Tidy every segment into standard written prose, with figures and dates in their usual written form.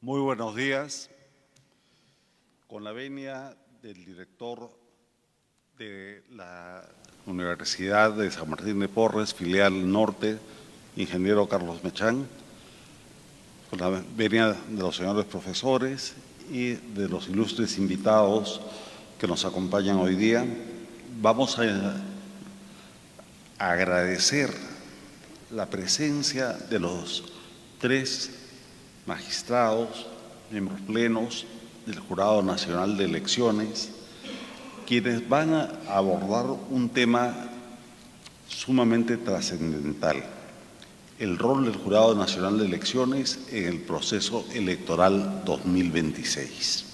Muy buenos días. Con la venia del director de la Universidad de San Martín de Porres, filial norte, ingeniero Carlos Mechán, con la venia de los señores profesores y de los ilustres invitados que nos acompañan hoy día, vamos a agradecer la presencia de los 3 magistrados, miembros plenos del Jurado Nacional de Elecciones, quienes van a abordar un tema sumamente trascendental: el rol del Jurado Nacional de Elecciones en el proceso electoral 2026.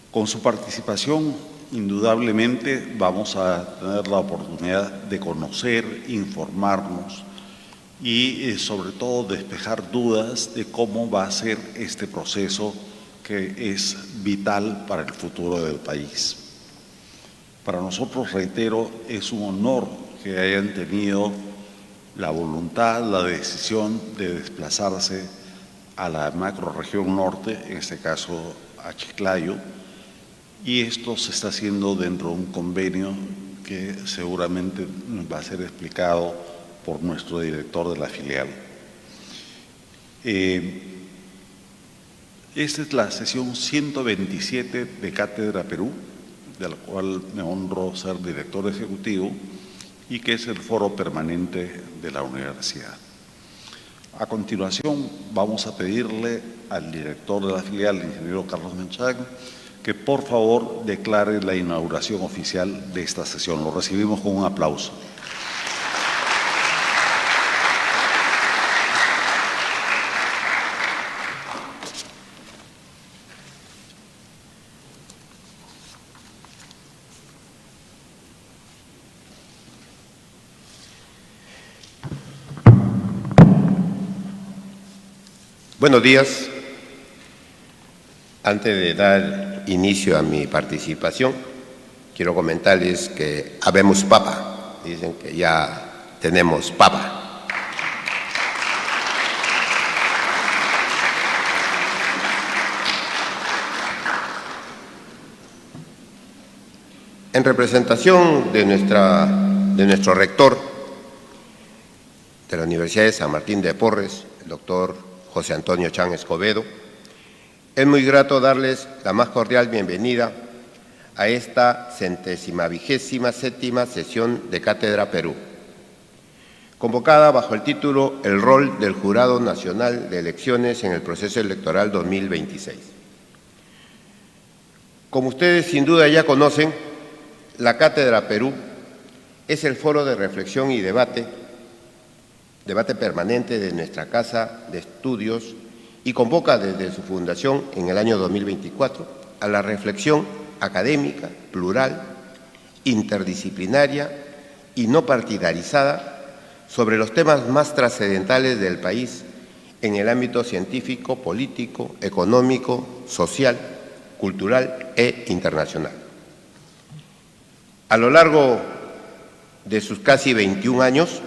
Con su participación, indudablemente, vamos a tener la oportunidad de conocer, informarnos y, sobre todo, despejar dudas de cómo va a ser este proceso que es vital para el futuro del país. Para nosotros, reitero, es un honor que hayan tenido la voluntad, la decisión de desplazarse a la macrorregión norte, en este caso a Chiclayo, y esto se está haciendo dentro de un convenio que seguramente va a ser explicado por nuestro director de la filial. Esta es la sesión 127 de Cátedra Perú, de la cual me honro ser director ejecutivo y que es el foro permanente de la universidad. A continuación, vamos a pedirle al director de la filial, el ingeniero Carlos Mechán, que por favor declare la inauguración oficial de esta sesión. Lo recibimos con un aplauso. Buenos días. Antes de dar inicio a mi participación, quiero comentarles que habemos papa. Dicen que ya tenemos papa. En representación de nuestro rector de la Universidad de San Martín de Porres, el doctor José Antonio Chang Escobedo, es muy grato darles la más cordial bienvenida a esta 127ª sesión de Cátedra Perú, convocada bajo el título El rol del Jurado Nacional de Elecciones en el proceso electoral 2026. Como ustedes sin duda ya conocen, la Cátedra Perú es el foro de reflexión y debate permanente de nuestra Casa de Estudios y convoca desde su fundación en el año 2024 a la reflexión académica, plural, interdisciplinaria y no partidarizada sobre los temas más trascendentales del país en el ámbito científico, político, económico, social, cultural e internacional. A lo largo de sus casi 21 años,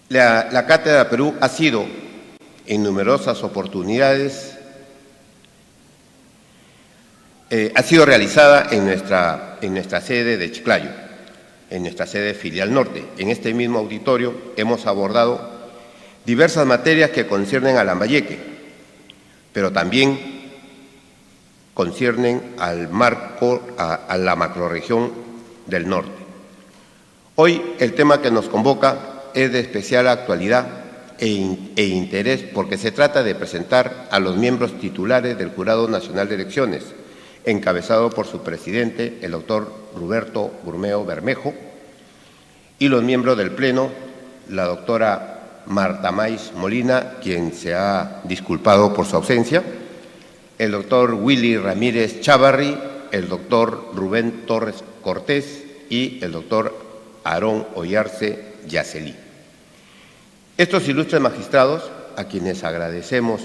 la Cátedra Perú ha sido en numerosas oportunidades, ha sido realizada en nuestra sede de Chiclayo, en nuestra sede filial norte. En este mismo auditorio hemos abordado diversas materias que conciernen a Lambayeque, pero también conciernen al marco, a la macrorregión del norte. Hoy el tema que nos convoca es de especial actualidad e interés porque se trata de presentar a los miembros titulares del Jurado Nacional de Elecciones, encabezado por su presidente, el doctor Roberto Burmeo Bermejo, y los miembros del Pleno, la doctora Marta Mais Molina, quien se ha disculpado por su ausencia, el doctor Willy Ramírez Chávarri, el doctor Rubén Torres Cortés y el doctor Aarón Oyarce Yacelí. Estos ilustres magistrados, a quienes agradecemos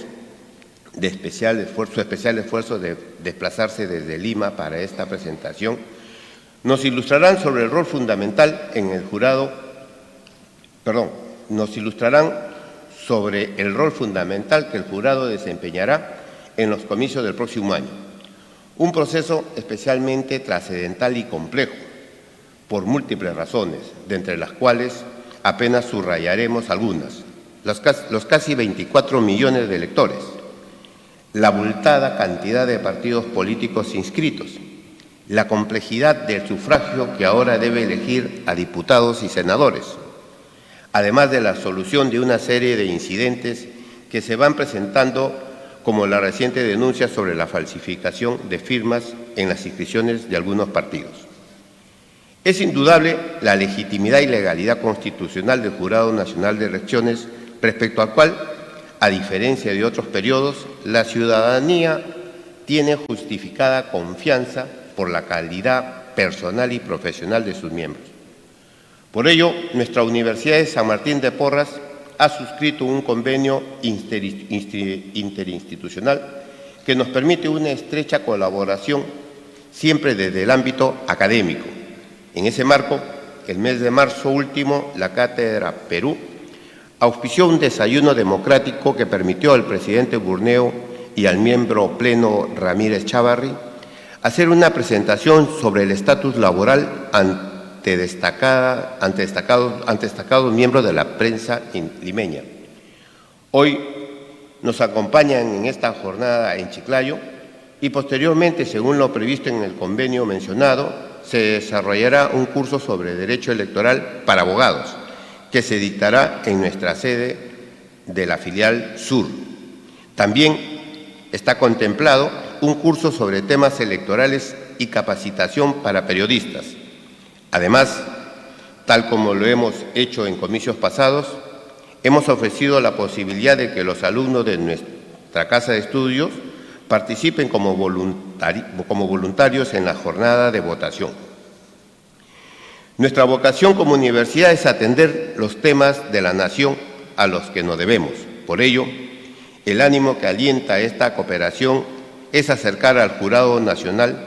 su especial esfuerzo de desplazarse desde Lima para esta presentación, nos ilustrarán sobre el rol fundamental en el jurado nos ilustrarán sobre el rol fundamental que el jurado desempeñará en los comicios del próximo año. Un proceso especialmente trascendental y complejo, por múltiples razones, de entre las cuales apenas subrayaremos algunas. Los casi 24 millones de electores, la abultada cantidad de partidos políticos inscritos, la complejidad del sufragio que ahora debe elegir a diputados y senadores, además de la solución de una serie de incidentes que se van presentando, como la reciente denuncia sobre la falsificación de firmas en las inscripciones de algunos partidos. Es indudable la legitimidad y legalidad constitucional del Jurado Nacional de Elecciones, respecto al cual, a diferencia de otros periodos, la ciudadanía tiene justificada confianza por la calidad personal y profesional de sus miembros. Por ello, nuestra Universidad de San Martín de Porres ha suscrito un convenio interinstitucional que nos permite una estrecha colaboración siempre desde el ámbito académico. En ese marco, el mes de marzo último, la Cátedra Perú auspició un desayuno democrático que permitió al presidente Burneo y al miembro pleno Ramírez Chávarri hacer una presentación sobre el estatus laboral ante destacados miembros de la prensa limeña. Hoy nos acompañan en esta jornada en Chiclayo y posteriormente, según lo previsto en el convenio mencionado, se desarrollará un curso sobre Derecho Electoral para abogados, que se dictará en nuestra sede de la filial Sur. También está contemplado un curso sobre temas electorales y capacitación para periodistas. Además, tal como lo hemos hecho en comicios pasados, hemos ofrecido la posibilidad de que los alumnos de nuestra casa de estudios participen como voluntarios en la jornada de votación. Nuestra vocación como universidad es atender los temas de la nación a los que nos debemos. Por ello, el ánimo que alienta esta cooperación es acercar al Jurado Nacional,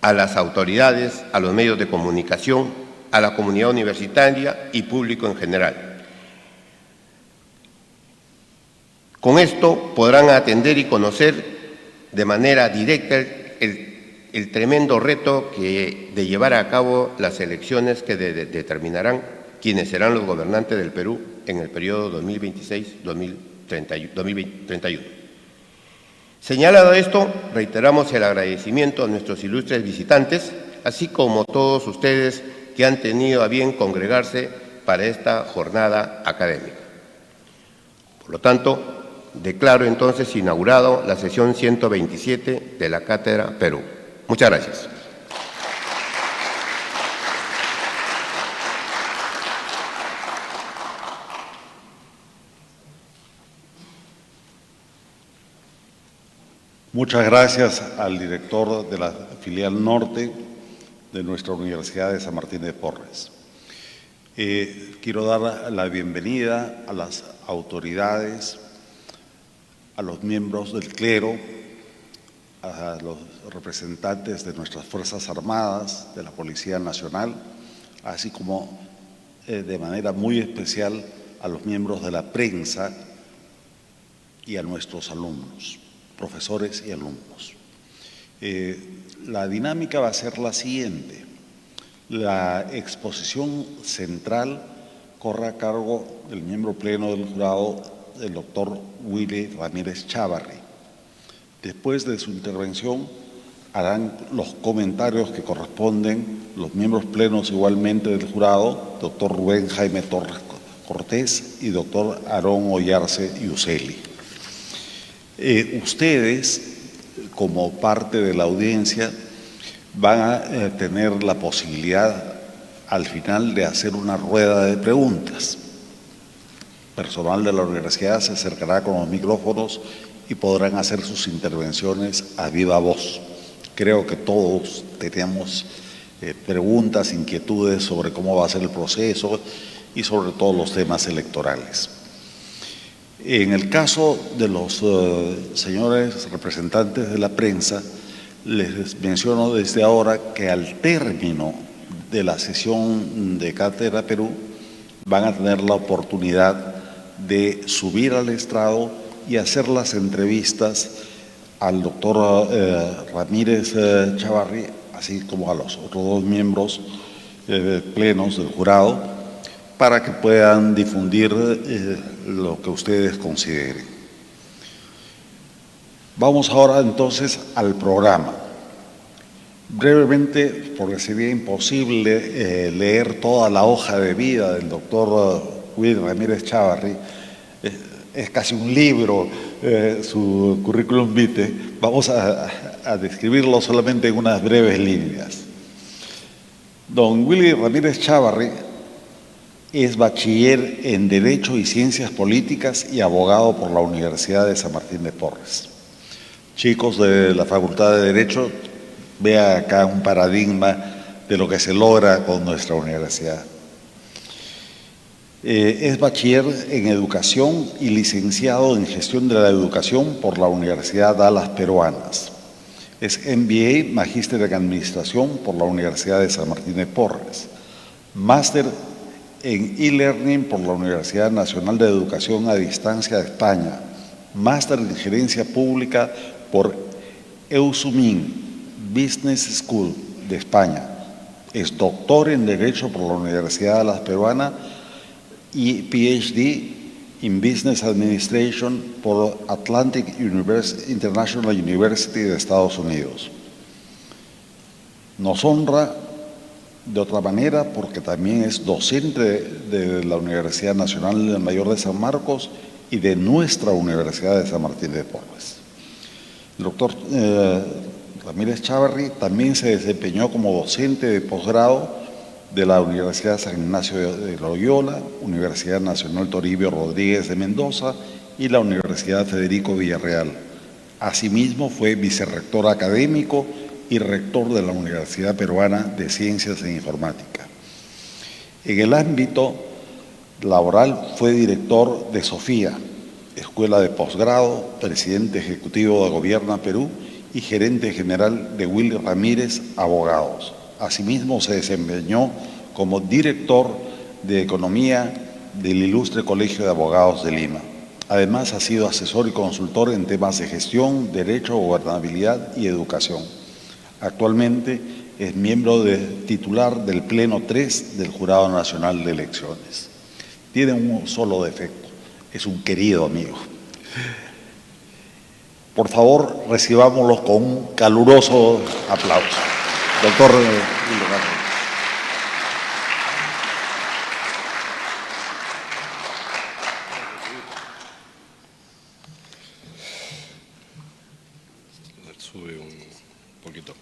a las autoridades, a los medios de comunicación, a la comunidad universitaria y público en general. Con esto podrán atender y conocer de manera directa el tremendo reto de llevar a cabo las elecciones que determinarán quiénes serán los gobernantes del Perú en el periodo 2026-2031. Señalado esto, reiteramos el agradecimiento a nuestros ilustres visitantes, así como a todos ustedes que han tenido a bien congregarse para esta jornada académica. Por lo tanto, declaro entonces inaugurado la sesión 127 de la Cátedra Perú. Muchas gracias. Muchas gracias al director de la filial norte de nuestra Universidad de San Martín de Porres. Quiero dar la bienvenida a las autoridades, a los miembros del clero, a los representantes de nuestras Fuerzas Armadas, de la Policía Nacional, así como de manera muy especial a los miembros de la prensa y a nuestros alumnos, profesores y alumnos. La dinámica va a ser la siguiente. La exposición central corre a cargo del miembro pleno del jurado, el doctor Willy Ramírez Chávarri. Después de su intervención harán los comentarios que corresponden los miembros plenos igualmente del jurado, doctor Rubén Jaime Torres Cortés y doctor Aarón Ollarse Yuseli. Ustedes, como parte de la audiencia, van a tener la posibilidad al final de hacer una rueda de preguntas. Personal de la universidad se acercará con los micrófonos y podrán hacer sus intervenciones a viva voz. Creo que todos tenemos preguntas, inquietudes sobre cómo va a ser el proceso y sobre todo los temas electorales. En el caso de los señores representantes de la prensa, les menciono desde ahora que al término de la sesión de Cátedra Perú van a tener la oportunidad de subir al estrado y hacer las entrevistas al doctor Ramírez Chávarri, así como a los otros dos miembros plenos del jurado, para que puedan difundir lo que ustedes consideren. Vamos ahora entonces al programa. Brevemente, porque sería imposible leer toda la hoja de vida del doctor Will Ramírez Chávarri, es casi un libro su currículum vitae, vamos a describirlo solamente en unas breves líneas. Don Willy Ramírez Chávarri es bachiller en Derecho y Ciencias Políticas y abogado por la Universidad de San Martín de Porres. Chicos de la Facultad de Derecho, vea acá un paradigma de lo que se logra con nuestra universidad. Es bachiller en Educación y licenciado en Gestión de la Educación por la Universidad Dallas Peruanas. Es MBA, Magíster en Administración por la Universidad de San Martín de Porres. Máster en e-learning por la Universidad Nacional de Educación a Distancia de España. Máster en Gerencia Pública por EUSUMIN Business School de España. Es doctor en Derecho por la Universidad de Las Peruanas y PhD in Business Administration por Atlantic International University de Estados Unidos. Nos honra de otra manera porque también es docente de la Universidad Nacional Mayor de San Marcos y de nuestra Universidad de San Martín de Porres. El doctor Ramírez Chávarri también se desempeñó como docente de posgrado de la Universidad San Ignacio de Loyola, Universidad Nacional Toribio Rodríguez de Mendoza y la Universidad Federico Villarreal. Asimismo, fue vicerrector académico y rector de la Universidad Peruana de Ciencias e Informática. En el ámbito laboral fue director de Sofía, Escuela de Posgrado, presidente ejecutivo de Gobierno Perú y gerente general de Will Ramírez Abogados. Asimismo, se desempeñó como director de Economía del Ilustre Colegio de Abogados de Lima. Además, ha sido asesor y consultor en temas de gestión, derecho, gobernabilidad y educación. Actualmente es miembro titular del Pleno 3 del Jurado Nacional de Elecciones. Tiene un solo defecto, es un querido amigo. Por favor, recibámoslo con un caluroso aplauso. Doctor Sube un poquito.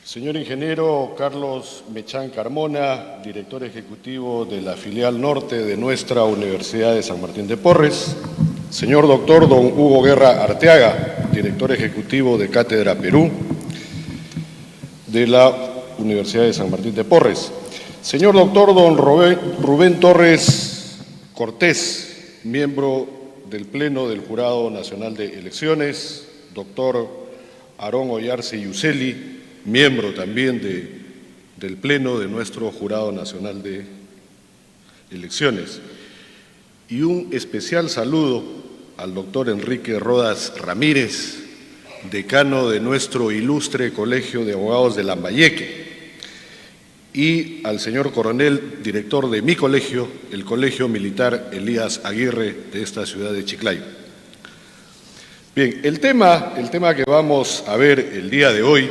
Señor ingeniero Carlos Mechán Carmona, director ejecutivo de la filial norte de nuestra Universidad de San Martín de Porres. Señor doctor don Hugo Guerra Arteaga, director ejecutivo de Cátedra Perú de la Universidad de San Martín de Porres. Señor doctor don Rubén Torres Cortés, miembro del Pleno del Jurado Nacional de Elecciones. Doctor Aarón Oyarce Yuseli, miembro también del Pleno de nuestro Jurado Nacional de Elecciones. Y un especial saludo al doctor Enrique Rodas Ramírez, decano de nuestro ilustre Colegio de Abogados de Lambayeque, y al señor coronel, director de mi colegio, el Colegio Militar Elías Aguirre de esta ciudad de Chiclayo. Bien, el tema que vamos a ver el día de hoy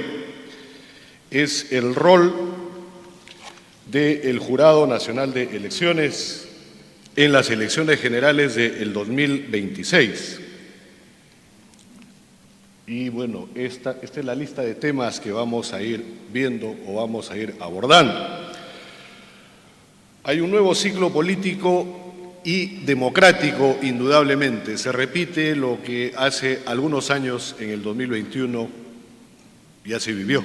es el rol del Jurado Nacional de Elecciones en las elecciones generales del 2026. Y bueno, esta es la lista de temas que vamos a ir viendo o vamos a ir abordando. Hay un nuevo ciclo político y democrático, indudablemente. Se repite lo que hace algunos años, en el 2021, ya se vivió.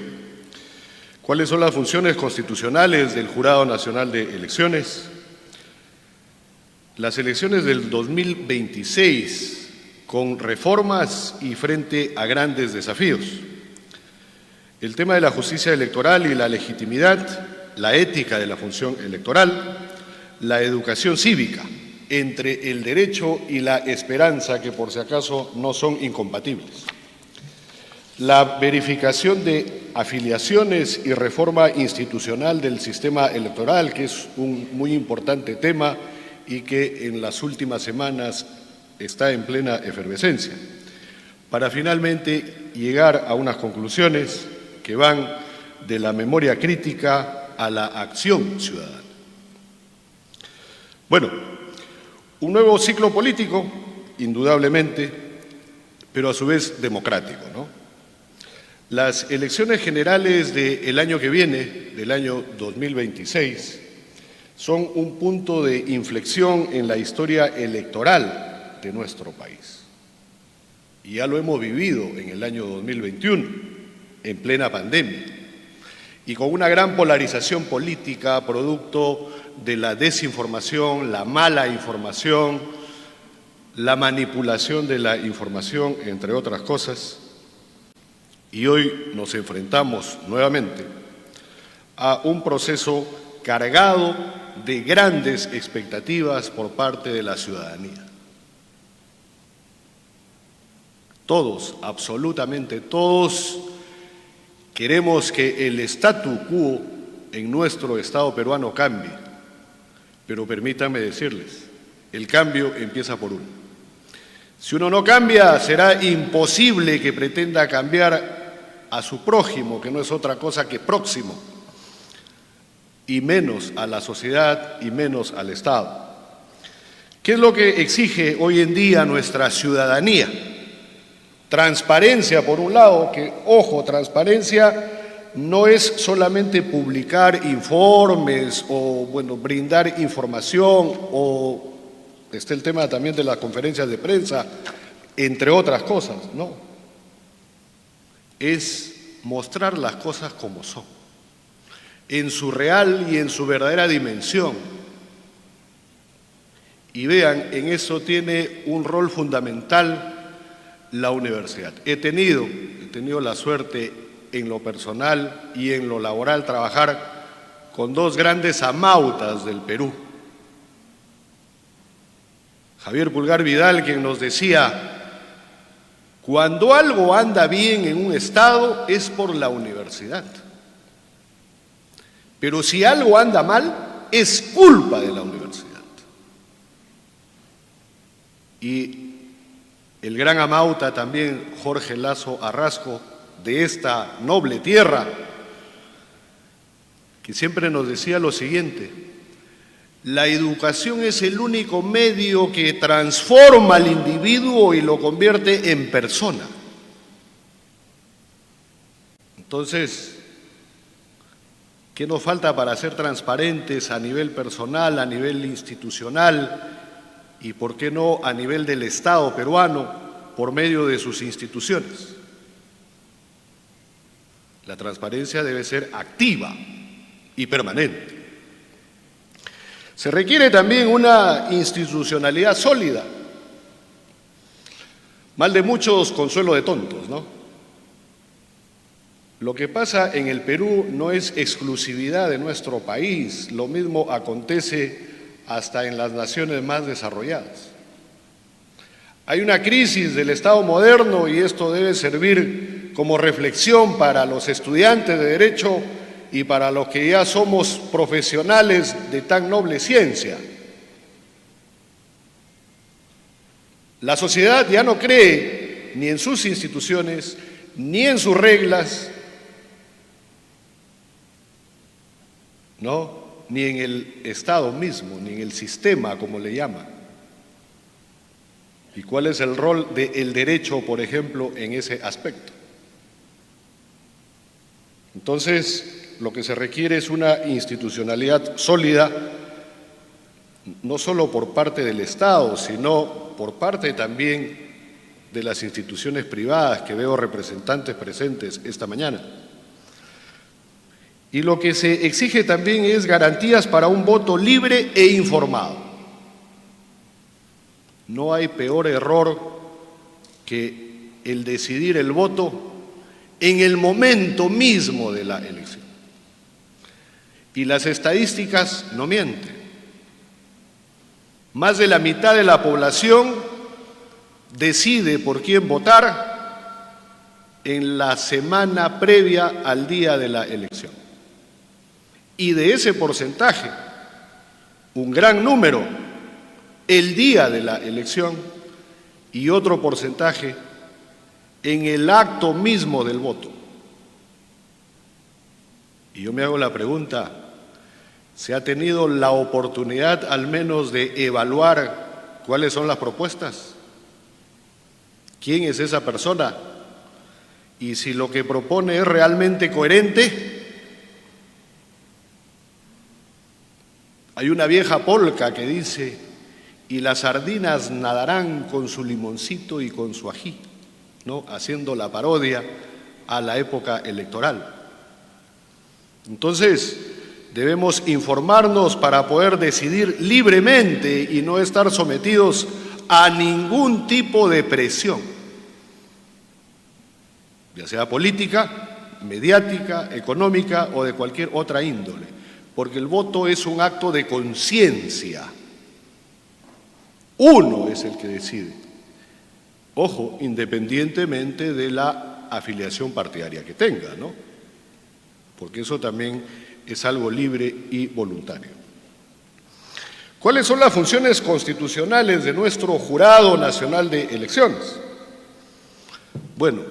¿Cuáles son las funciones constitucionales del Jurado Nacional de Elecciones? Las elecciones del 2026, con reformas y frente a grandes desafíos. El tema de la justicia electoral y la legitimidad la ética de la función electoral, la educación cívica, entre el derecho y la esperanza, que por si acaso no son incompatibles, la verificación de afiliaciones y reforma institucional del sistema electoral, que es un muy importante tema y que en las últimas semanas está en plena efervescencia, para finalmente llegar a unas conclusiones que van de la memoria crítica a la acción ciudadana. Bueno, un nuevo ciclo político, indudablemente, pero a su vez democrático, ¿no? Las elecciones generales del año que viene, del año 2026, son un punto de inflexión en la historia electoral de nuestro país. Y ya lo hemos vivido en el año 2021, en plena pandemia, y con una gran polarización política producto de la desinformación, la mala información, la manipulación de la información, entre otras cosas. Y hoy nos enfrentamos nuevamente a un proceso cargado de grandes expectativas por parte de la ciudadanía. Todos, absolutamente todos, queremos que el statu quo en nuestro Estado peruano cambie, pero permítanme decirles, el cambio empieza por uno. Si uno no cambia, será imposible que pretenda cambiar a su prójimo, que no es otra cosa que próximo, y menos a la sociedad y menos al Estado. ¿Qué es lo que exige hoy en día nuestra ciudadanía? Transparencia, por un lado, que, ojo, transparencia no es solamente publicar informes o, bueno, brindar información, o está el tema también de las conferencias de prensa, entre otras cosas, no. Es mostrar las cosas como son, en su real y en su verdadera dimensión. Y vean, en eso tiene un rol fundamental la universidad. He tenido la suerte en lo personal y en lo laboral trabajar con dos grandes amautas del Perú. Javier Pulgar Vidal, quien nos decía, cuando algo anda bien en un estado es por la universidad, pero si algo anda mal es culpa de la universidad. Y el gran amauta también, Jorge Lazo Arrasco, de esta noble tierra, que siempre nos decía lo siguiente: la educación es el único medio que transforma al individuo y lo convierte en persona. Entonces, ¿qué nos falta para ser transparentes a nivel personal, a nivel institucional y, por qué no, a nivel del Estado peruano por medio de sus instituciones? La transparencia debe ser activa y permanente. Se requiere también una institucionalidad sólida. Mal de muchos, consuelo de tontos, ¿no? Lo que pasa en el Perú no es exclusividad de nuestro país, lo mismo acontece hasta en las naciones más desarrolladas. Hay una crisis del Estado moderno y esto debe servir como reflexión para los estudiantes de Derecho y para los que ya somos profesionales de tan noble ciencia. La sociedad ya no cree ni en sus instituciones, ni en sus reglas, ¿no?, ni en el Estado mismo, ni en el sistema, como le llaman. ¿Y cuál es el rol del derecho, por ejemplo, en ese aspecto? Entonces, lo que se requiere es una institucionalidad sólida, no solo por parte del Estado, sino por parte también de las instituciones privadas, que veo representantes presentes esta mañana. Y lo que se exige también es garantías para un voto libre e informado. No hay peor error que el decidir el voto en el momento mismo de la elección. Y las estadísticas no mienten. Más de la mitad de la población decide por quién votar en la semana previa al día de la elección. Y de ese porcentaje, un gran número el día de la elección y otro porcentaje en el acto mismo del voto. Y yo me hago la pregunta, ¿se ha tenido la oportunidad al menos de evaluar cuáles son las propuestas? ¿Quién es esa persona? Y si lo que propone es realmente coherente. Hay una vieja polca que dice, y las sardinas nadarán con su limoncito y con su ají, ¿no? Haciendo la parodia a la época electoral. Entonces, debemos informarnos para poder decidir libremente y no estar sometidos a ningún tipo de presión, ya sea política, mediática, económica o de cualquier otra índole, porque el voto es un acto de conciencia. Uno es el que decide, ojo, independientemente de la afiliación partidaria que tenga, ¿no? Porque eso también es algo libre y voluntario. ¿Cuáles son las funciones constitucionales de nuestro Jurado Nacional de Elecciones? Bueno,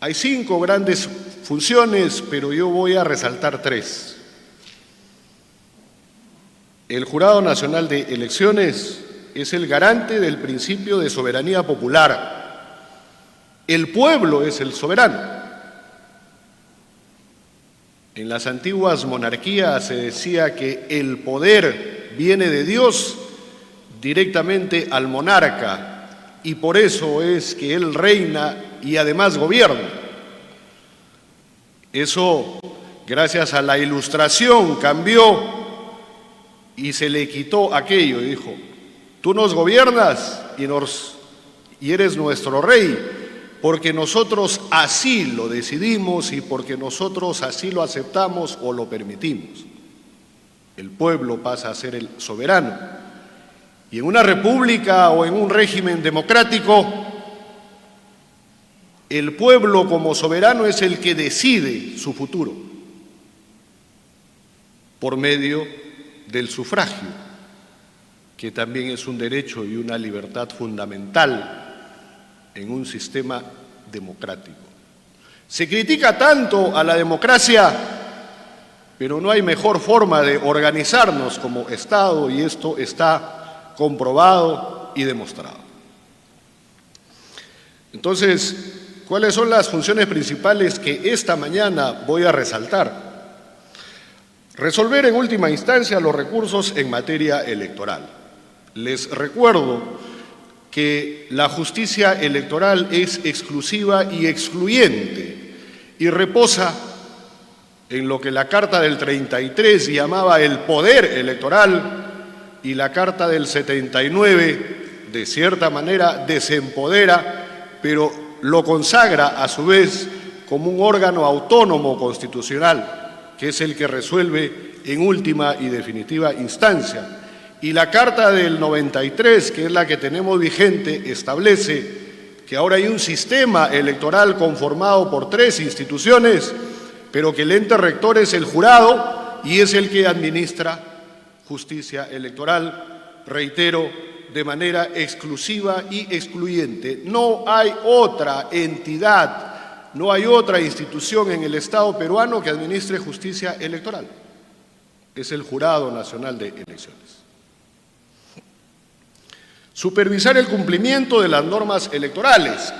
hay 5 grandes funciones, pero yo voy a resaltar 3. El Jurado Nacional de Elecciones es el garante del principio de soberanía popular. El pueblo es el soberano. En las antiguas monarquías se decía que el poder viene de Dios directamente al monarca y por eso es que él reina y además gobierna. Eso, gracias a la Ilustración, cambió y se le quitó aquello y dijo, tú nos gobiernas y eres nuestro rey, porque nosotros así lo decidimos y porque nosotros así lo aceptamos o lo permitimos. El pueblo pasa a ser el soberano. Y en una república o en un régimen democrático, el pueblo como soberano es el que decide su futuro por medio del sufragio, que también es un derecho y una libertad fundamental en un sistema democrático. Se critica tanto a la democracia, pero no hay mejor forma de organizarnos como Estado y esto está comprobado y demostrado. Entonces, ¿cuáles son las funciones principales que esta mañana voy a resaltar? Resolver en última instancia los recursos en materia electoral. Les recuerdo que la justicia electoral es exclusiva y excluyente y reposa en lo que la Carta del 33 llamaba el poder electoral y la Carta del 79 de cierta manera desempodera, pero lo consagra a su vez como un órgano autónomo constitucional, que es el que resuelve en última y definitiva instancia. Y la Carta del 93, que es la que tenemos vigente, establece que ahora hay un sistema electoral conformado por 3 instituciones, pero que el ente rector es el jurado y es el que administra justicia electoral, reitero, de manera exclusiva y excluyente. No hay otra entidad, no hay otra institución en el Estado peruano que administre justicia electoral. Es el Jurado Nacional de Elecciones. Supervisar el cumplimiento de las normas electorales.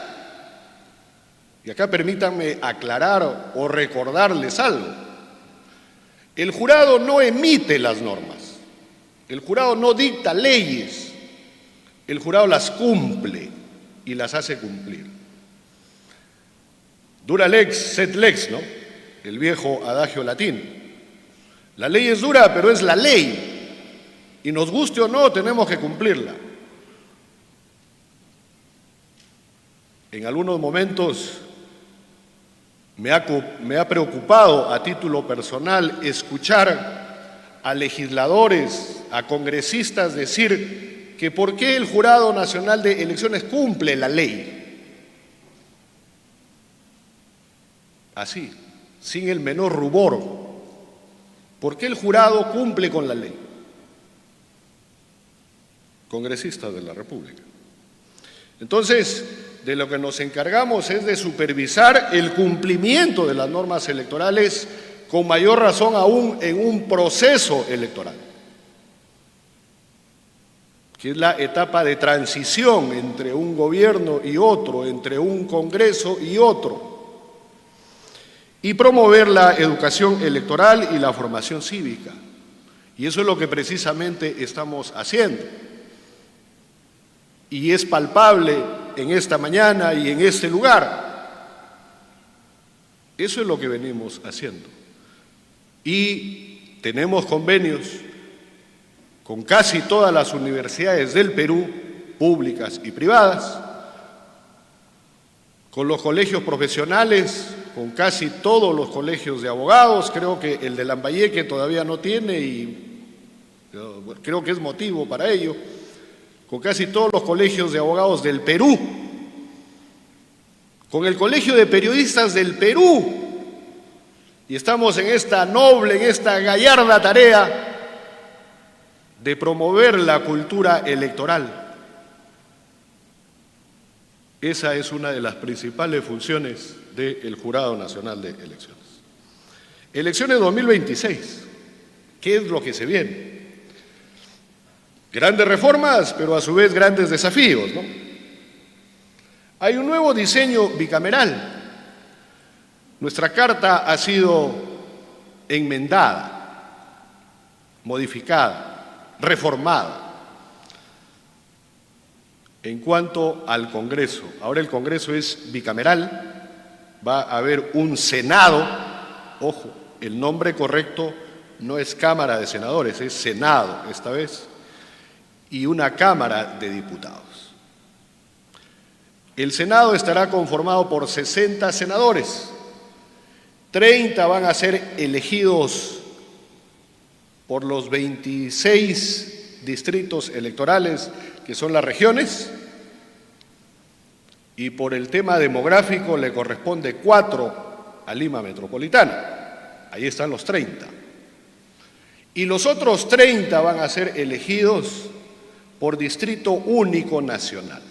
Y acá permítanme aclarar o recordarles algo. El jurado no emite las normas, el jurado no dicta leyes, el jurado las cumple y las hace cumplir. Dura lex, sed lex, ¿no? El viejo adagio latino. La ley es dura, pero es la ley. Y nos guste o no, tenemos que cumplirla. En algunos momentos Me ha preocupado a título personal escuchar a legisladores, a congresistas decir que por qué el Jurado Nacional de Elecciones cumple la ley. Así, sin el menor rubor. ¿Por qué el jurado cumple con la ley? Congresistas de la República. Entonces, de lo que nos encargamos es de supervisar el cumplimiento de las normas electorales, con mayor razón aún en un proceso electoral, que es la etapa de transición entre un gobierno y otro, entre un Congreso y otro, y promover la educación electoral y la formación cívica. Y eso es lo que precisamente estamos haciendo. Y es palpable en esta mañana y en este lugar. Eso es lo que venimos haciendo. Y tenemos convenios con casi todas las universidades del Perú, públicas y privadas, con los colegios profesionales, con casi todos los colegios de abogados. Creo que el de Lambayeque todavía no tiene y creo que es motivo para ello, con casi todos los colegios de abogados del Perú, con el Colegio de Periodistas del Perú, y estamos en esta noble, en esta gallarda tarea de promover la cultura electoral. Esa es una de las principales funciones del Jurado Nacional de Elecciones. Elecciones 2026, ¿qué es lo que se viene? Grandes reformas, pero a su vez grandes desafíos, ¿no? Hay un nuevo diseño bicameral. Nuestra carta ha sido enmendada, modificada, reformada. En cuanto al Congreso, ahora el Congreso es bicameral, va a haber un Senado, ojo, el nombre correcto no es Cámara de Senadores, es Senado esta vez, y una Cámara de Diputados. El Senado estará conformado por 60 senadores, 30 van a ser elegidos por los 26 distritos electorales que son las regiones, y por el tema demográfico le corresponde 4 a Lima Metropolitana, ahí están los 30. Y los otros 30 van a ser elegidos por distrito único nacional.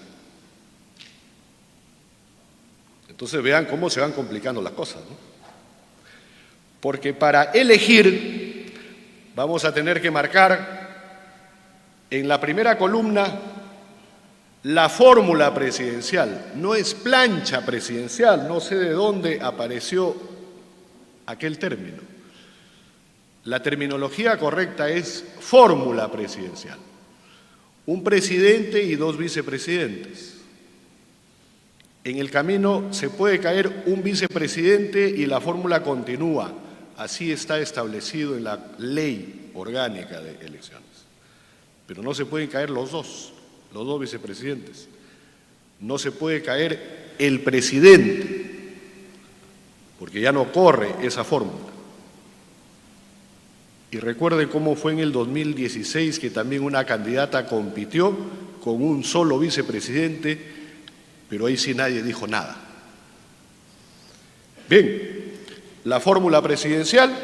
Entonces vean cómo se van complicando las cosas, ¿no? Porque para elegir vamos a tener que marcar en la primera columna la fórmula presidencial. No es plancha presidencial, no sé de dónde apareció aquel término. La terminología correcta es fórmula presidencial. Un presidente y 2 vicepresidentes. En el camino se puede caer un vicepresidente y la fórmula continúa. Así está establecido en la ley orgánica de elecciones. Pero no se pueden caer los dos vicepresidentes. No se puede caer el presidente, porque ya no corre esa fórmula. Y recuerden cómo fue en el 2016, que también una candidata compitió con un solo vicepresidente, pero ahí sí nadie dijo nada. Bien, la fórmula presidencial,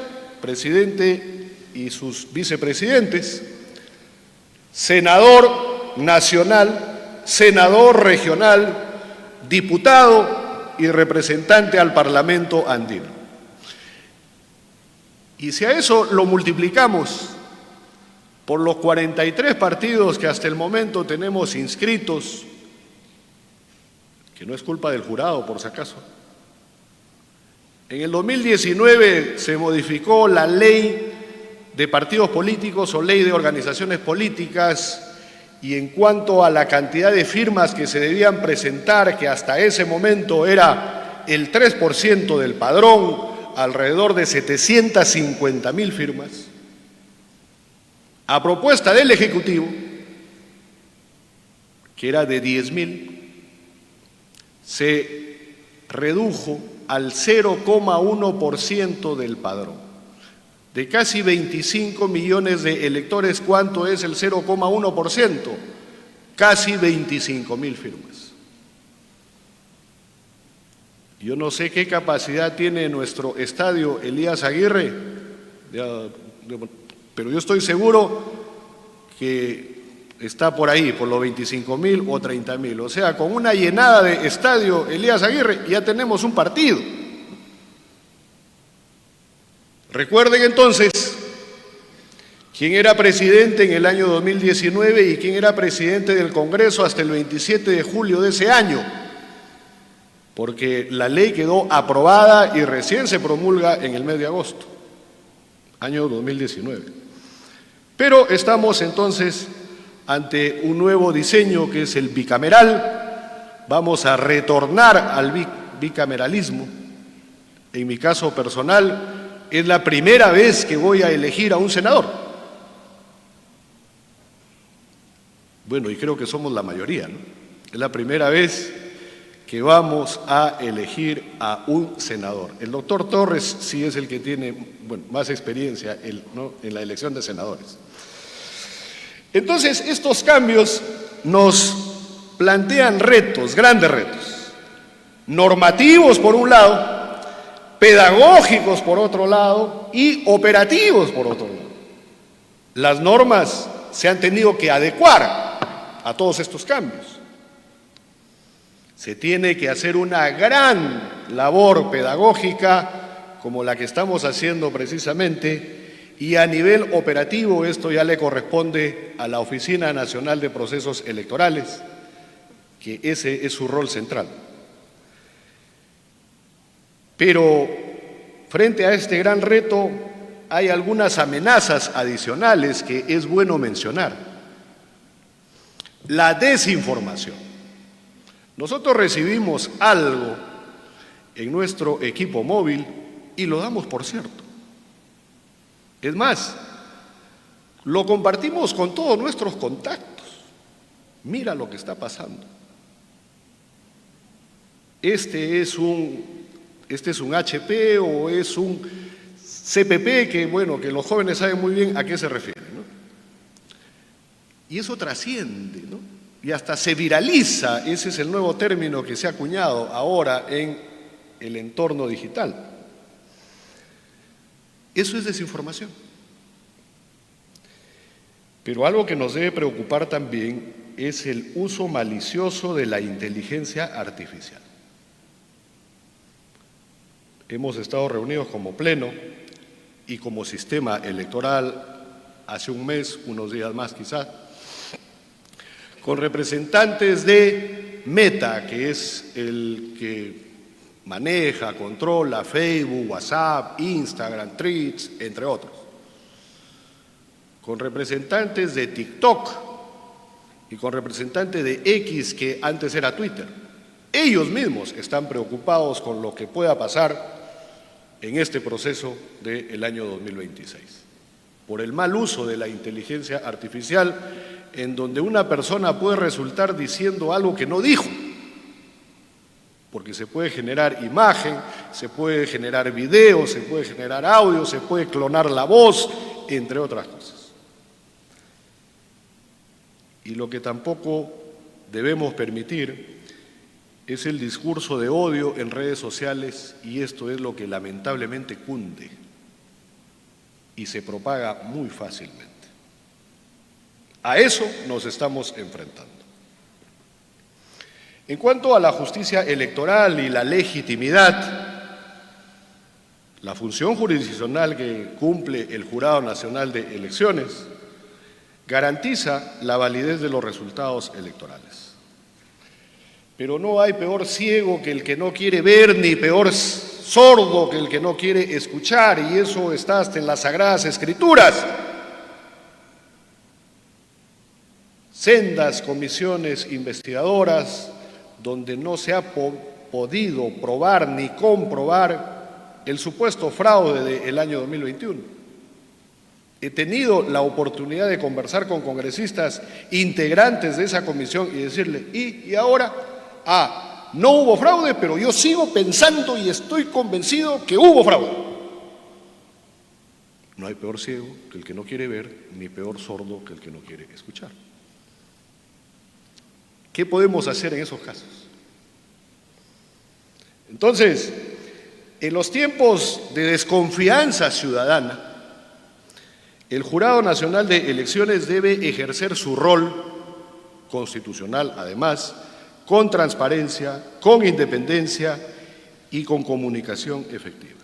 presidente y sus vicepresidentes, senador nacional, senador regional, diputado y representante al Parlamento andino. Y si a eso lo multiplicamos por los 43 partidos que hasta el momento tenemos inscritos, que no es culpa del jurado por si acaso, en el 2019 se modificó la ley de partidos políticos o ley de organizaciones políticas, y en cuanto a la cantidad de firmas que se debían presentar, que hasta ese momento era el 3% del padrón, alrededor de 750.000 firmas, a propuesta del Ejecutivo, que era de 10.000, se redujo al 0,1% del padrón. De casi 25 millones de electores, ¿cuánto es el 0,1%? Casi 25.000 firmas. Yo no sé qué capacidad tiene nuestro estadio Elías Aguirre, pero yo estoy seguro que está por ahí, por los 25.000 o 30.000. O sea, con una llenada de estadio Elías Aguirre ya tenemos un partido. Recuerden entonces quién era presidente en el año 2019 y quién era presidente del Congreso hasta el 27 de julio de ese año, porque la ley quedó aprobada y recién se promulga en el mes de agosto, año 2019. Pero estamos entonces ante un nuevo diseño que es el bicameral. Vamos a retornar al bicameralismo. En mi caso personal, es la primera vez que voy a elegir a un senador. Bueno, y creo que somos la mayoría, ¿no? Es la primera vez que vamos a elegir a un senador. El doctor Torres sí es el que tiene, bueno, más experiencia en la elección de senadores. Entonces, estos cambios nos plantean retos, grandes retos, normativos por un lado, pedagógicos por otro lado y operativos por otro lado. Las normas se han tenido que adecuar a todos estos cambios. Se tiene que hacer una gran labor pedagógica como la que estamos haciendo precisamente, y a nivel operativo esto ya le corresponde a la Oficina Nacional de Procesos Electorales, que ese es su rol central. Pero frente a este gran reto hay algunas amenazas adicionales que es bueno mencionar. La desinformación. Nosotros recibimos algo en nuestro equipo móvil y lo damos por cierto. Es más, lo compartimos con todos nuestros contactos. Mira lo que está pasando. Este es un HP o es un CPP que, bueno, que los jóvenes saben muy bien a qué se refiere, ¿no? Y eso trasciende, ¿no? Y hasta se viraliza, ese es el nuevo término que se ha acuñado ahora en el entorno digital. Eso es desinformación. Pero algo que nos debe preocupar también es el uso malicioso de la inteligencia artificial. Hemos estado reunidos como pleno y como sistema electoral hace un mes, unos días más quizás, con representantes de Meta, que es el que maneja, controla Facebook, WhatsApp, Instagram, Threads, entre otros. Con representantes de TikTok y con representantes de X, que antes era Twitter. Ellos mismos están preocupados con lo que pueda pasar en este proceso del año 2026, por el mal uso de la inteligencia artificial, en donde una persona puede resultar diciendo algo que no dijo, porque se puede generar imagen, se puede generar video, se puede generar audio, se puede clonar la voz, entre otras cosas. Y lo que tampoco debemos permitir es el discurso de odio en redes sociales, y esto es lo que lamentablemente cunde y se propaga muy fácilmente. A eso nos estamos enfrentando. En cuanto a la justicia electoral y la legitimidad, la función jurisdiccional que cumple el Jurado Nacional de Elecciones garantiza la validez de los resultados electorales. Pero no hay peor ciego que el que no quiere ver, ni peor sordo que el que no quiere escuchar, y eso está hasta en las Sagradas Escrituras. Sendas comisiones investigadoras donde no se ha podido probar ni comprobar el supuesto fraude del año 2021. He tenido la oportunidad de conversar con congresistas integrantes de esa comisión y decirle, ¿y ahora? no hubo fraude, pero yo sigo pensando y estoy convencido que hubo fraude. No hay peor ciego que el que no quiere ver, ni peor sordo que el que no quiere escuchar. ¿Qué podemos hacer en esos casos? Entonces, en los tiempos de desconfianza ciudadana, el Jurado Nacional de Elecciones debe ejercer su rol constitucional, además, con transparencia, con independencia y con comunicación efectiva.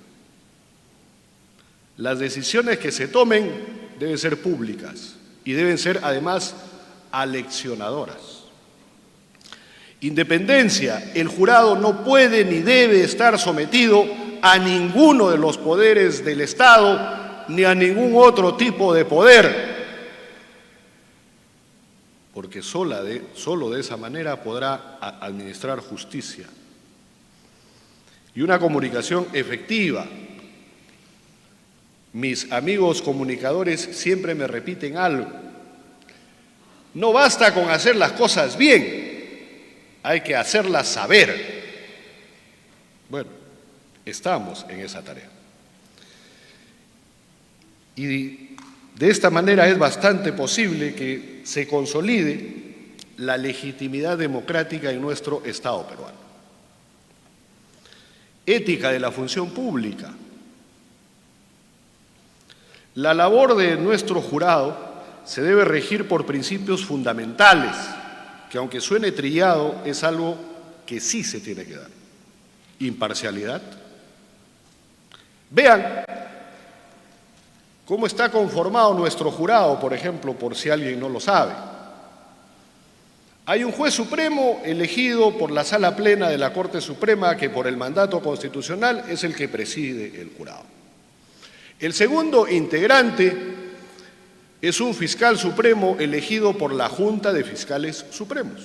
Las decisiones que se tomen deben ser públicas y deben ser, además, aleccionadoras. Independencia, el jurado no puede ni debe estar sometido a ninguno de los poderes del Estado ni a ningún otro tipo de poder, porque solo de esa manera podrá administrar justicia. Y una comunicación efectiva. Mis amigos comunicadores siempre me repiten algo: no basta con hacer las cosas bien, hay que hacerlas saber. Bueno, estamos en esa tarea. Y de esta manera es bastante posible que se consolide la legitimidad democrática en nuestro Estado peruano. Ética de la función pública. La labor de nuestro jurado se debe regir por principios fundamentales, que aunque suene trillado, es algo que sí se tiene que dar. Imparcialidad. Vean cómo está conformado nuestro jurado, por ejemplo, por si alguien no lo sabe. Hay un juez supremo elegido por la Sala Plena de la Corte Suprema, que por el mandato constitucional es el que preside el jurado. El segundo integrante es un fiscal supremo elegido por la Junta de Fiscales Supremos.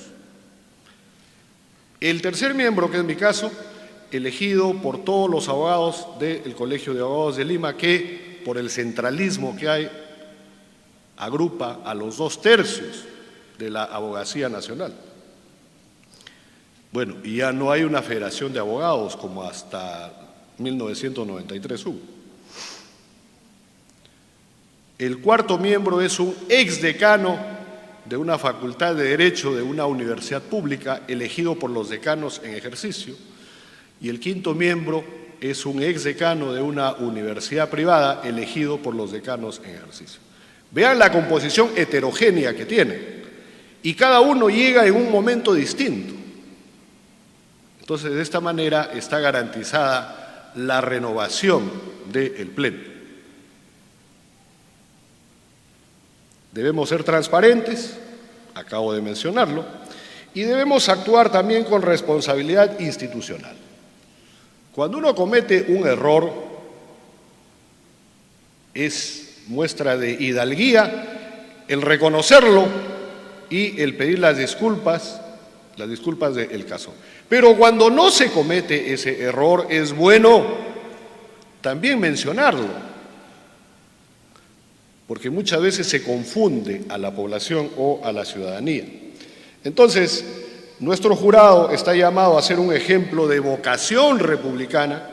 El tercer miembro, que es mi caso, elegido por todos los abogados del Colegio de Abogados de Lima, que por el centralismo que hay, agrupa a los 2/3 de la abogacía nacional. Bueno, y ya no hay una federación de abogados como hasta 1993 hubo. El cuarto miembro es un exdecano de una facultad de Derecho de una universidad pública, elegido por los decanos en ejercicio, y el quinto miembro es un exdecano de una universidad privada, elegido por los decanos en ejercicio. Vean la composición heterogénea que tiene, y cada uno llega en un momento distinto. Entonces, de esta manera está garantizada la renovación del Pleno. Debemos ser transparentes, acabo de mencionarlo, y debemos actuar también con responsabilidad institucional. Cuando uno comete un error, es muestra de hidalguía el reconocerlo y el pedir las disculpas del caso. Pero cuando no se comete ese error, es bueno también mencionarlo, porque muchas veces se confunde a la población o a la ciudadanía. Entonces, nuestro jurado está llamado a ser un ejemplo de vocación republicana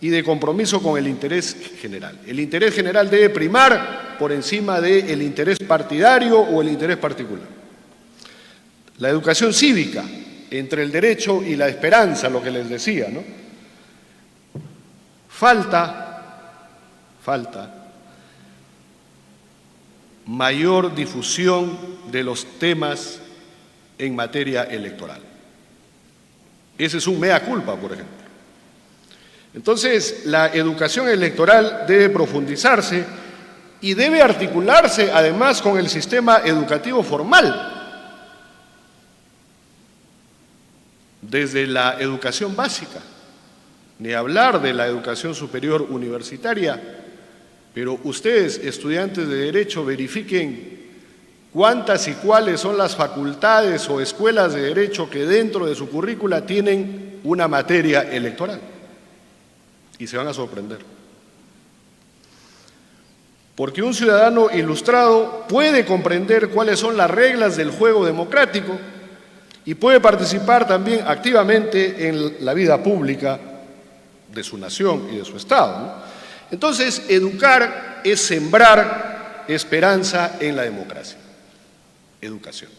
y de compromiso con el interés general. El interés general debe primar por encima del interés partidario o el interés particular. La educación cívica, entre el derecho y la esperanza, lo que les decía, ¿no? Falta mayor difusión de los temas en materia electoral. Ese es un mea culpa, por ejemplo. Entonces, la educación electoral debe profundizarse y debe articularse además con el sistema educativo formal, desde la educación básica, ni hablar de la educación superior universitaria. Pero ustedes, estudiantes de Derecho, verifiquen cuántas y cuáles son las facultades o escuelas de Derecho que dentro de su currícula tienen una materia electoral. Y se van a sorprender. Porque un ciudadano ilustrado puede comprender cuáles son las reglas del juego democrático y puede participar también activamente en la vida pública de su nación y de su Estado, ¿no? Entonces, educar es sembrar esperanza en la democracia. Educación.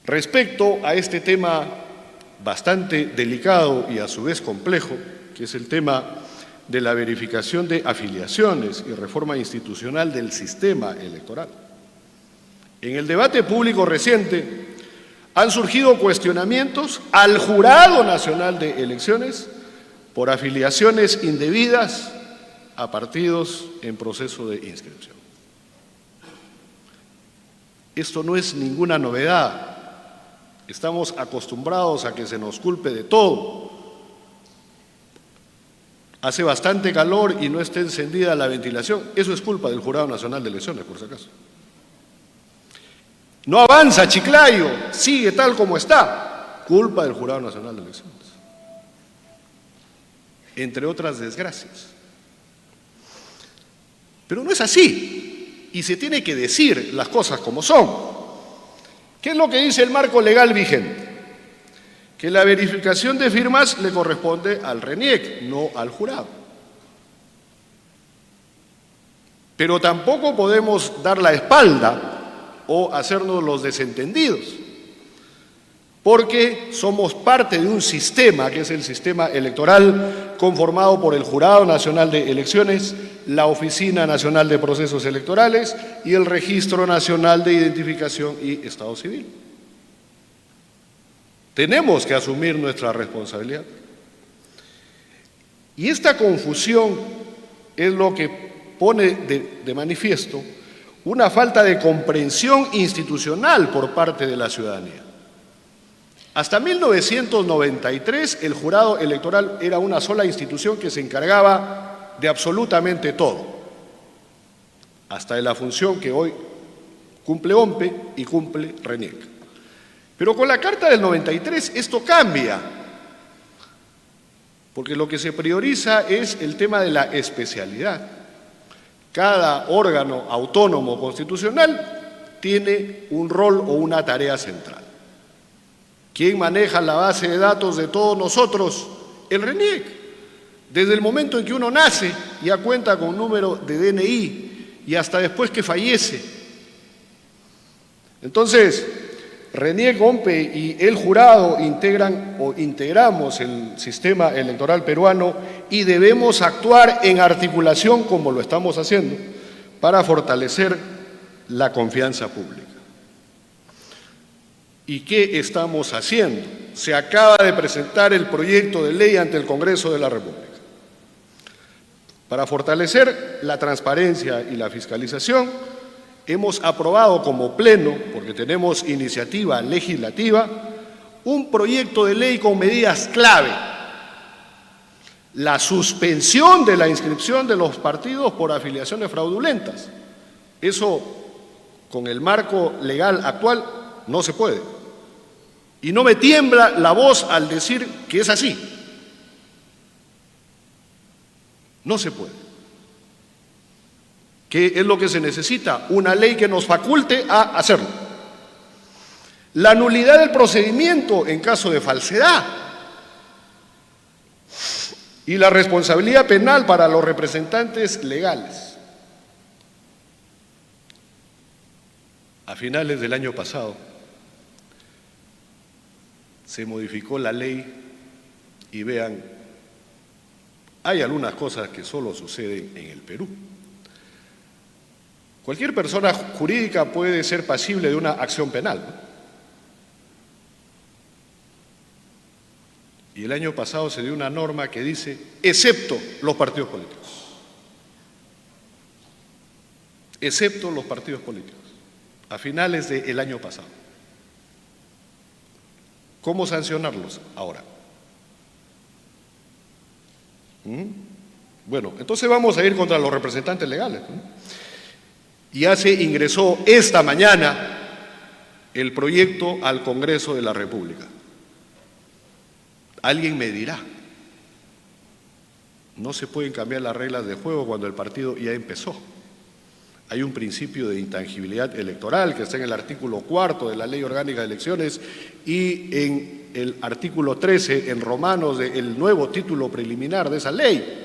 Respecto a este tema bastante delicado y a su vez complejo, que es el tema de la verificación de afiliaciones y reforma institucional del sistema electoral. En el debate público reciente han surgido cuestionamientos al Jurado Nacional de Elecciones por afiliaciones indebidas a partidos en proceso de inscripción. Esto no es ninguna novedad. Estamos acostumbrados a que se nos culpe de todo. Hace bastante calor y no está encendida la ventilación. Eso es culpa del Jurado Nacional de Elecciones, por si acaso. No avanza Chiclayo, sigue tal como está. Culpa del Jurado Nacional de Elecciones. Entre otras desgracias. Pero no es así. Y se tiene que decir las cosas como son. ¿Qué es lo que dice el marco legal vigente? Que la verificación de firmas le corresponde al RENIEC, no al jurado. Pero tampoco podemos dar la espalda o hacernos los desentendidos, porque somos parte de un sistema, que es el sistema electoral, conformado por el Jurado Nacional de Elecciones, la Oficina Nacional de Procesos Electorales y el Registro Nacional de Identificación y Estado Civil. Tenemos que asumir nuestra responsabilidad. Y esta confusión es lo que pone de manifiesto una falta de comprensión institucional por parte de la ciudadanía. Hasta 1993 el jurado electoral era una sola institución que se encargaba de absolutamente todo, hasta de la función que hoy cumple OMPE y cumple RENIEC. Pero con la Carta del 93 esto cambia, porque lo que se prioriza es el tema de la especialidad. Cada órgano autónomo constitucional tiene un rol o una tarea central. ¿Quién maneja la base de datos de todos nosotros? El RENIEC. Desde el momento en que uno nace ya cuenta con número de DNI y hasta después que fallece. Entonces, RENIEC, OMPE y el jurado integran o integramos el sistema electoral peruano y debemos actuar en articulación como lo estamos haciendo para fortalecer la confianza pública. ¿Y qué estamos haciendo? Se acaba de presentar el proyecto de ley ante el Congreso de la República. Para fortalecer la transparencia y la fiscalización, hemos aprobado como pleno, porque tenemos iniciativa legislativa, un proyecto de ley con medidas clave. La suspensión de la inscripción de los partidos por afiliaciones fraudulentas. Eso, con el marco legal actual, no se puede. Y no me tiembla la voz al decir que es así. No se puede. ¿Qué es lo que se necesita? Una ley que nos faculte a hacerlo. La nulidad del procedimiento en caso de falsedad. Y la responsabilidad penal para los representantes legales. A finales del año pasado se modificó la ley y vean, hay algunas cosas que solo suceden en el Perú. Cualquier persona jurídica puede ser pasible de una acción penal, ¿no? Y el año pasado se dio una norma que dice, excepto los partidos políticos. Excepto los partidos políticos, a finales del año pasado. ¿Cómo sancionarlos ahora? Bueno, entonces vamos a ir contra los representantes legales, ¿no? Ya se ingresó esta mañana el proyecto al Congreso de la República. Alguien me dirá, no se pueden cambiar las reglas de juego cuando el partido ya empezó. Hay un principio de intangibilidad electoral que está en el artículo 4 de la Ley Orgánica de Elecciones y en el artículo 13 en Romanos del nuevo título preliminar de esa ley.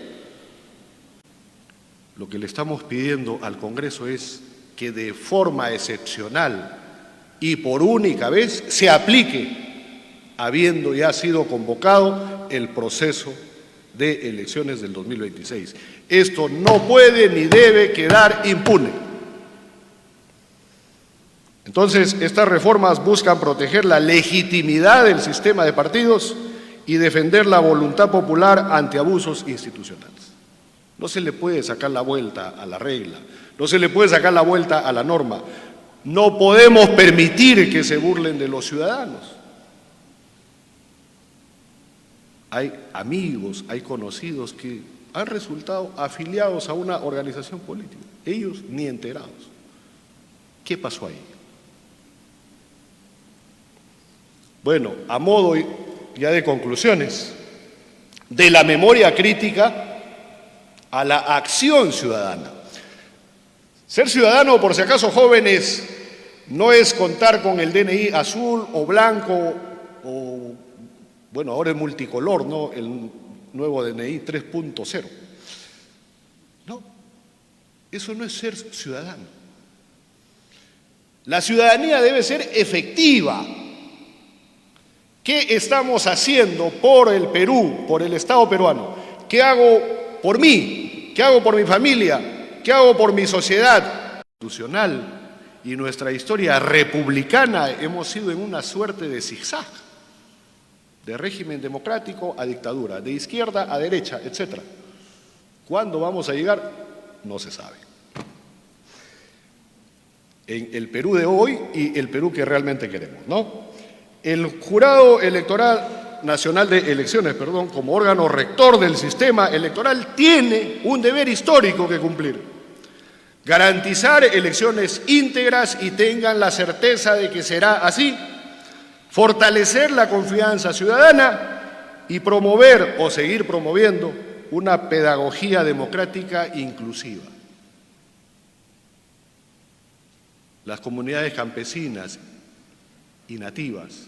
Lo que le estamos pidiendo al Congreso es que de forma excepcional y por única vez se aplique, habiendo ya sido convocado el proceso de elecciones del 2026. Esto no puede ni debe quedar impune. Entonces, estas reformas buscan proteger la legitimidad del sistema de partidos y defender la voluntad popular ante abusos institucionales. No se le puede sacar la vuelta a la regla, no se le puede sacar la vuelta a la norma. No podemos permitir que se burlen de los ciudadanos. Hay amigos, hay conocidos que han resultado afiliados a una organización política, ellos ni enterados. ¿Qué pasó ahí? Bueno, a modo ya de conclusiones, de la memoria crítica a la acción ciudadana. Ser ciudadano, por si acaso jóvenes, no es contar con el DNI azul o blanco o, bueno, ahora es multicolor, ¿no? El nuevo DNI 3.0. No, eso no es ser ciudadano. La ciudadanía debe ser efectiva. ¿Qué estamos haciendo por el Perú, por el Estado peruano? ¿Qué hago por mí? ¿Qué hago por mi familia? ¿Qué hago por mi sociedad institucional? Y nuestra historia republicana hemos sido en una suerte de zigzag, de régimen democrático a dictadura, de izquierda a derecha, etc. ¿Cuándo vamos a llegar? No se sabe. En el Perú de hoy y el Perú que realmente queremos, ¿no? El Jurado Electoral Nacional de Elecciones, como órgano rector del sistema electoral, tiene un deber histórico que cumplir: garantizar elecciones íntegras y tengan la certeza de que será así, fortalecer la confianza ciudadana y promover o seguir promoviendo una pedagogía democrática inclusiva. Las comunidades campesinas y nativas,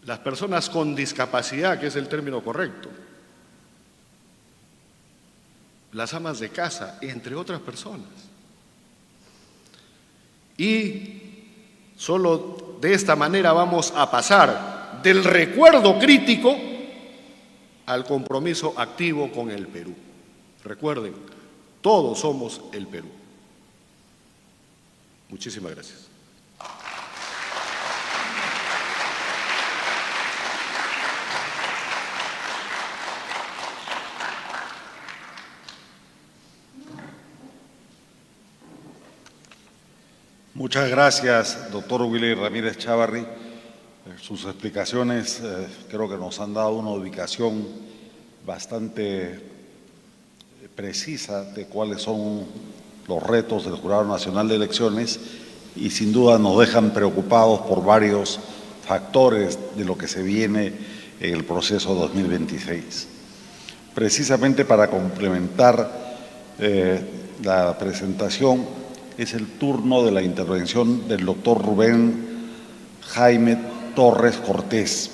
las personas con discapacidad, que es el término correcto, las amas de casa, entre otras personas. Y solo de esta manera vamos a pasar del recuerdo crítico al compromiso activo con el Perú. Recuerden, todos somos el Perú. Muchísimas gracias. Muchas gracias, doctor Willy Ramírez Chávarri. Sus explicaciones creo que nos han dado una ubicación bastante precisa de cuáles son los retos del Jurado Nacional de Elecciones y sin duda nos dejan preocupados por varios factores de lo que se viene en el proceso 2026. Precisamente para complementar la presentación, es el turno de la intervención del doctor Rubén Jaime Torres Cortés.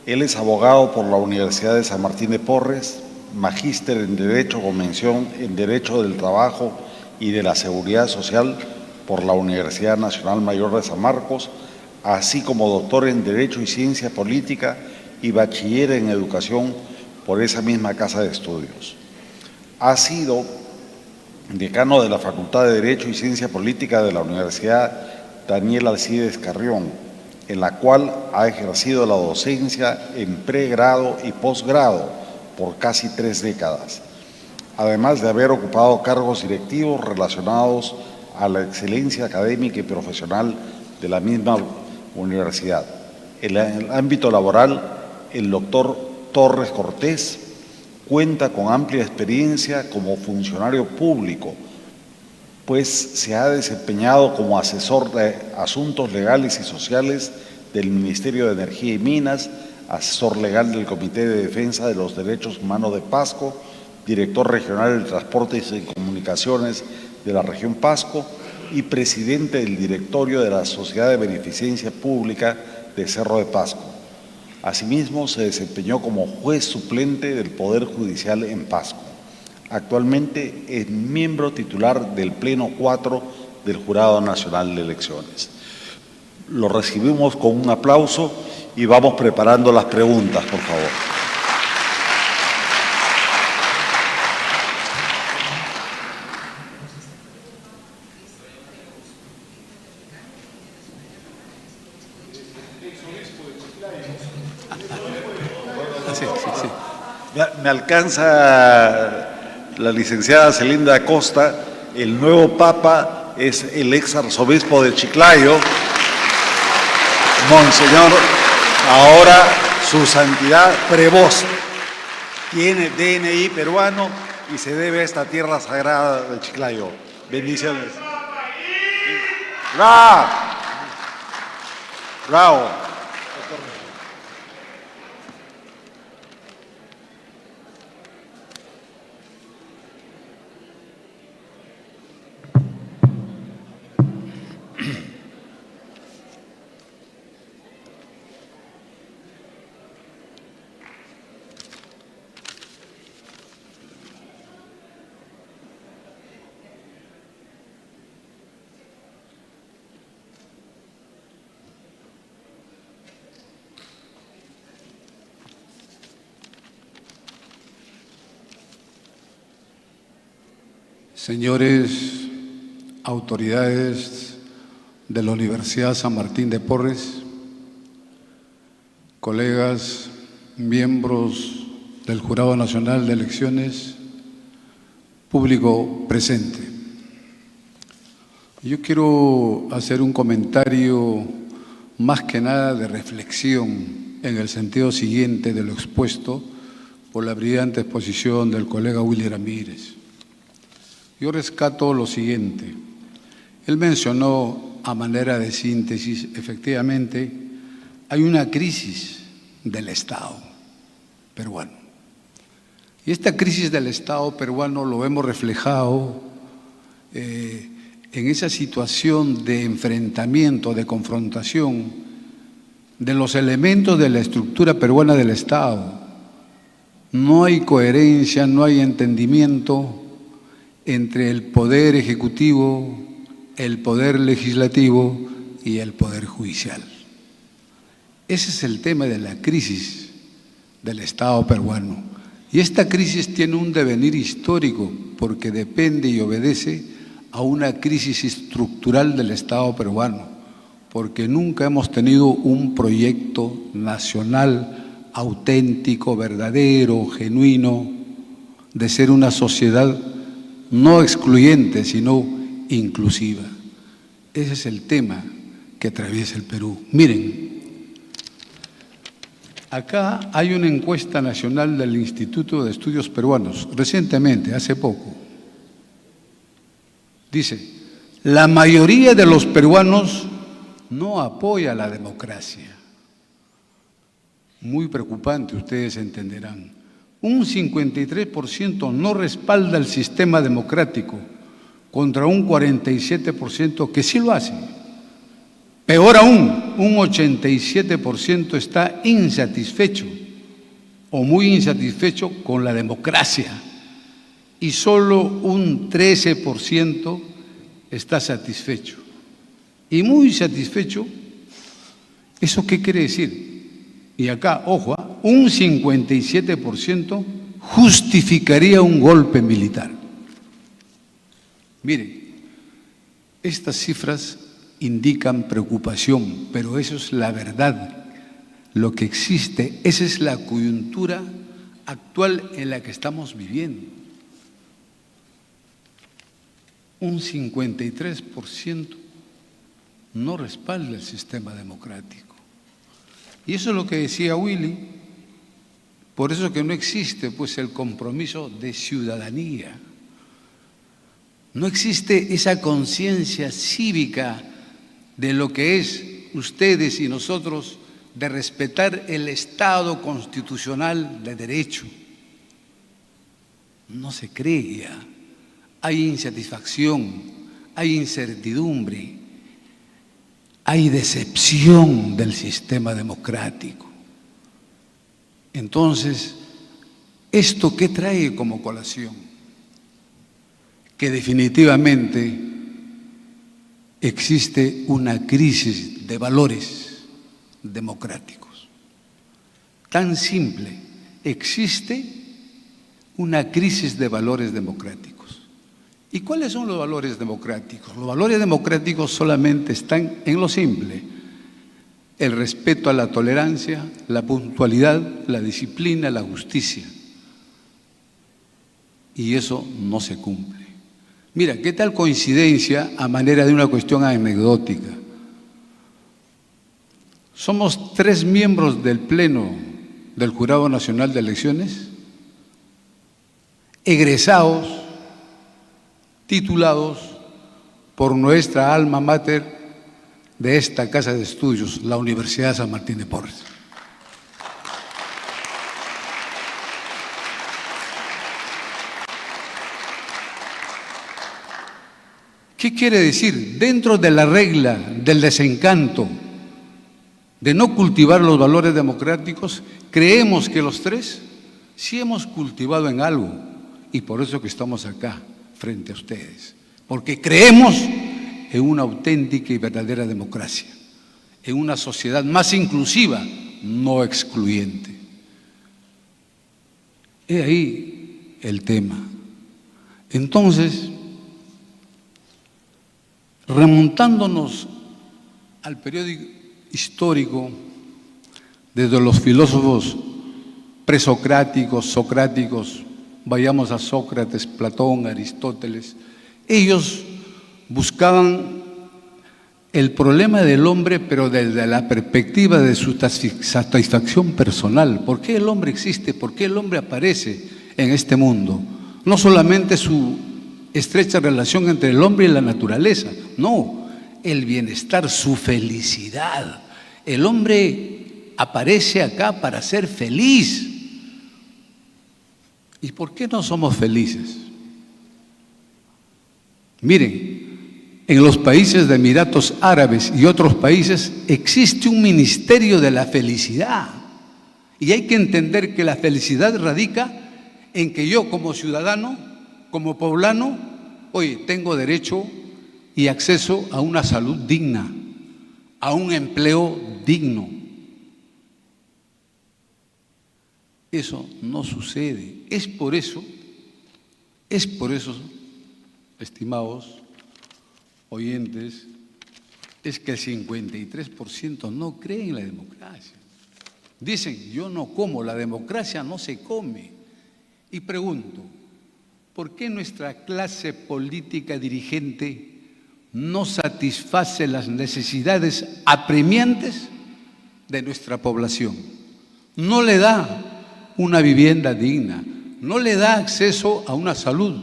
Él es abogado por la Universidad de San Martín de Porres, magíster en Derecho con mención en Derecho del Trabajo y de la Seguridad Social por la Universidad Nacional Mayor de San Marcos, así como doctor en Derecho y Ciencia Política y bachiller en Educación por esa misma casa de estudios. Ha sido decano de la Facultad de Derecho y Ciencia Política de la Universidad Daniel Alcides Carrión, en la cual ha ejercido la docencia en pregrado y posgrado por casi 3 décadas, además de haber ocupado cargos directivos relacionados a la excelencia académica y profesional de la misma universidad. En el ámbito laboral, el doctor Torres Cortés cuenta con amplia experiencia como funcionario público, pues se ha desempeñado como asesor de asuntos legales y sociales del Ministerio de Energía y Minas, asesor legal del Comité de Defensa de los Derechos Humanos de Pasco, director regional de Transportes y Comunicaciones de la región Pasco y presidente del directorio de la Sociedad de Beneficencia Pública de Cerro de Pasco. Asimismo, se desempeñó como juez suplente del Poder Judicial en Pasco. Actualmente es miembro titular del Pleno 4 del Jurado Nacional de Elecciones. Lo recibimos con un aplauso y vamos preparando las preguntas, por favor. Me alcanza la licenciada Celinda Acosta. El nuevo Papa es el ex arzobispo de Chiclayo, Monseñor, ahora su santidad Prevost. Tiene DNI peruano y se debe a esta tierra sagrada de Chiclayo. Bendiciones. ¡Bravo! ¡Bravo! Señores autoridades de la Universidad San Martín de Porres, colegas, miembros del Jurado Nacional de Elecciones, público presente. Yo quiero hacer un comentario más que nada de reflexión en el sentido siguiente de lo expuesto por la brillante exposición del colega Willy Ramírez. Yo rescato lo siguiente. Él mencionó a manera de síntesis, efectivamente, hay una crisis del Estado peruano. Y esta crisis del Estado peruano lo hemos reflejado en esa situación de enfrentamiento, de confrontación de los elementos de la estructura peruana del Estado. No hay coherencia, no hay entendimiento entre el poder ejecutivo, el poder legislativo y el poder judicial. Ese es el tema de la crisis del Estado peruano. Y esta crisis tiene un devenir histórico porque depende y obedece a una crisis estructural del Estado peruano, porque nunca hemos tenido un proyecto nacional auténtico, verdadero, genuino, de ser una sociedad no excluyente, sino inclusiva. Ese es el tema que atraviesa el Perú. Miren, acá hay una encuesta nacional del Instituto de Estudios Peruanos, recientemente, hace poco. Dice, la mayoría de los peruanos no apoya la democracia. Muy preocupante, ustedes entenderán. Un 53% no respalda el sistema democrático contra un 47% que sí lo hace. Peor aún, un 87% está insatisfecho o muy insatisfecho con la democracia y solo un 13% está satisfecho. Y muy satisfecho, ¿eso qué quiere decir? Y acá, ojo, un 57% justificaría un golpe militar. Miren, estas cifras indican preocupación, pero eso es la verdad, lo que existe, esa es la coyuntura actual en la que estamos viviendo. Un 53% no respalda el sistema democrático. Y eso es lo que decía Willy, por eso que no existe pues el compromiso de ciudadanía. No existe esa conciencia cívica de lo que es ustedes y nosotros de respetar el Estado constitucional de derecho. No se cree ya. hay insatisfacción, hay incertidumbre, hay decepción del sistema democrático. Entonces, ¿esto qué trae como colación? Que definitivamente existe una crisis de valores democráticos. Tan simple, existe una crisis de valores democráticos. ¿Y cuáles son los valores democráticos? Los valores democráticos solamente están en lo simple: el respeto a la tolerancia, la puntualidad, la disciplina, la justicia. Y eso no se cumple. Mira, ¿qué tal coincidencia a manera de una cuestión anecdótica? Somos 3 miembros del Pleno del Jurado Nacional de Elecciones, egresados, titulados por nuestra alma mater de esta casa de estudios, la Universidad de San Martín de Porres. ¿Qué quiere decir? Dentro de la regla del desencanto de no cultivar los valores democráticos, creemos que los 3 sí hemos cultivado en algo, y por eso que estamos acá frente a ustedes, porque creemos en una auténtica y verdadera democracia, en una sociedad más inclusiva, no excluyente. He ahí el tema. Entonces, remontándonos al periodo histórico, desde los filósofos presocráticos, socráticos, vayamos a Sócrates, Platón, Aristóteles, ellos buscaban el problema del hombre, pero desde la perspectiva de su satisfacción personal. ¿Por qué el hombre existe? ¿Por qué el hombre aparece en este mundo? No solamente su estrecha relación entre el hombre y la naturaleza, no, el bienestar, su felicidad. El hombre aparece acá para ser feliz. ¿Y por qué no somos felices? Miren, en los países de Emiratos Árabes y otros países existe un ministerio de la felicidad. Y hay que entender que la felicidad radica en que yo como ciudadano, como poblano, oye, tengo derecho y acceso a una salud digna, a un empleo digno. Eso no sucede. Es por eso, estimados oyentes, es que el 53% no cree en la democracia. Dicen, yo no como, la democracia no se come. Y pregunto, ¿por qué nuestra clase política dirigente no satisface las necesidades apremiantes de nuestra población? No le da una vivienda digna, no le da acceso a una salud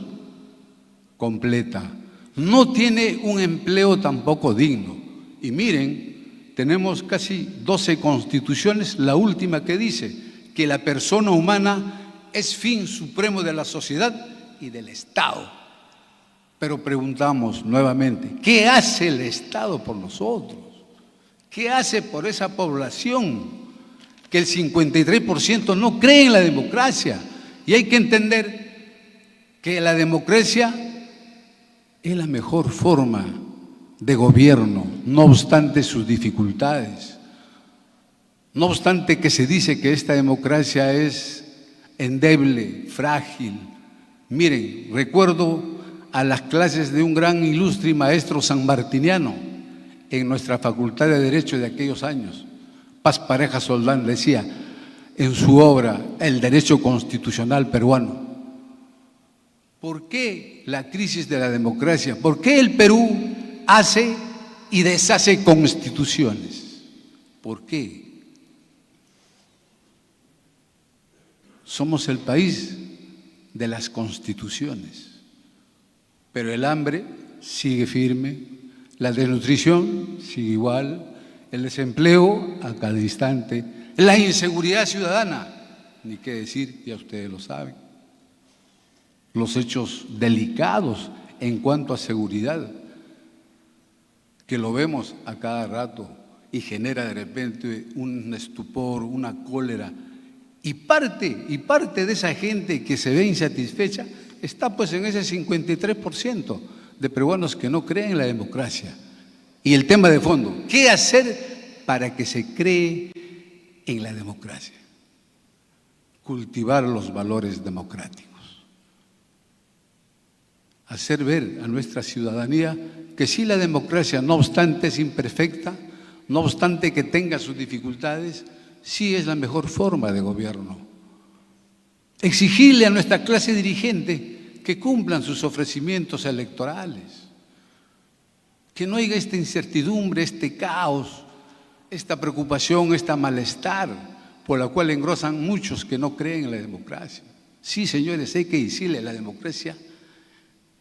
completa, no tiene un empleo tampoco digno. Y miren, tenemos casi 12 constituciones, la última que dice que la persona humana es fin supremo de la sociedad y del Estado. Pero preguntamos nuevamente, ¿qué hace el Estado por nosotros? ¿Qué hace por esa población que el 53% no cree en la democracia? Y hay que entender que la democracia es la mejor forma de gobierno, no obstante sus dificultades, no obstante que se dice que esta democracia es endeble, frágil. Miren, recuerdo a las clases de un gran ilustre maestro sanmartiniano en nuestra Facultad de Derecho de aquellos años. Paz Pareja Soldán decía en su obra El Derecho Constitucional Peruano: ¿por qué la crisis de la democracia? ¿Por qué el Perú hace y deshace constituciones? ¿Por qué? Somos el país de las constituciones, pero el hambre sigue firme, la desnutrición sigue igual, el desempleo a cada instante, la inseguridad ciudadana, ni qué decir, ya ustedes lo saben. los hechos delicados en cuanto a seguridad, que lo vemos a cada rato y genera de repente un estupor, una cólera. Y parte de esa gente que se ve insatisfecha está pues en ese 53% de peruanos que no creen en la democracia. Y el tema de fondo, ¿qué hacer para que se cree en la democracia? Cultivar los valores democráticos. Hacer ver a nuestra ciudadanía que sí, la democracia, no obstante es imperfecta, no obstante que tenga sus dificultades, sí es la mejor forma de gobierno. Exigirle a nuestra clase dirigente que cumplan sus ofrecimientos electorales, que no haya esta incertidumbre, este caos, esta preocupación, este malestar por la cual engrosan muchos que no creen en la democracia. Sí, señores, hay que decirle, la democracia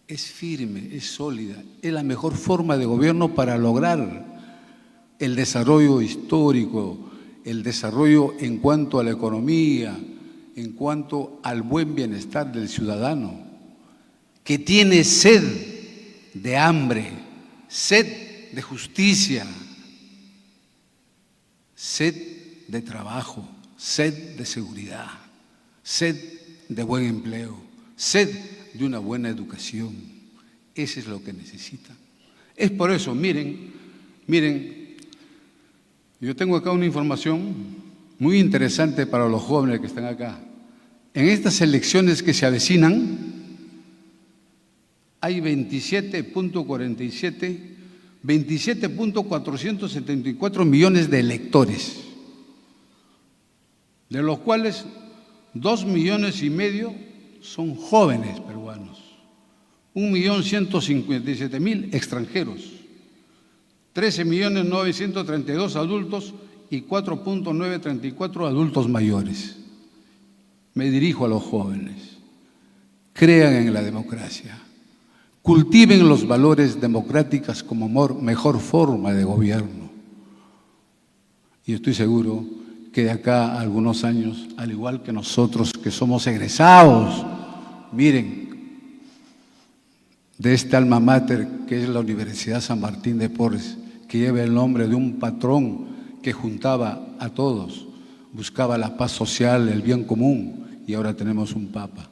es firme, es sólida, es la mejor forma de gobierno para lograr el desarrollo histórico, el desarrollo en cuanto a la economía, en cuanto al buen bienestar del ciudadano, que tiene sed de hambre, sed de justicia, sed de trabajo, sed de seguridad, sed de buen empleo, sed de una buena educación. Eso es lo que necesitan. Es por eso, miren, yo tengo acá una información muy interesante para los jóvenes que están acá. En estas elecciones que se avecinan, hay 27.474 millones de electores, de los cuales 2,5 millones son jóvenes peruanos, 1.157.000 extranjeros, 13.932.000 adultos y 4.934 adultos mayores. Me dirijo a los jóvenes. Crean en la democracia. Cultiven los valores democráticos como mejor forma de gobierno. Y estoy seguro que de acá a algunos años, al igual que nosotros que somos egresados, miren, de esta alma mater que es la Universidad San Martín de Porres, que lleva el nombre de un patrón que juntaba a todos, buscaba la paz social, el bien común, y ahora tenemos un Papa.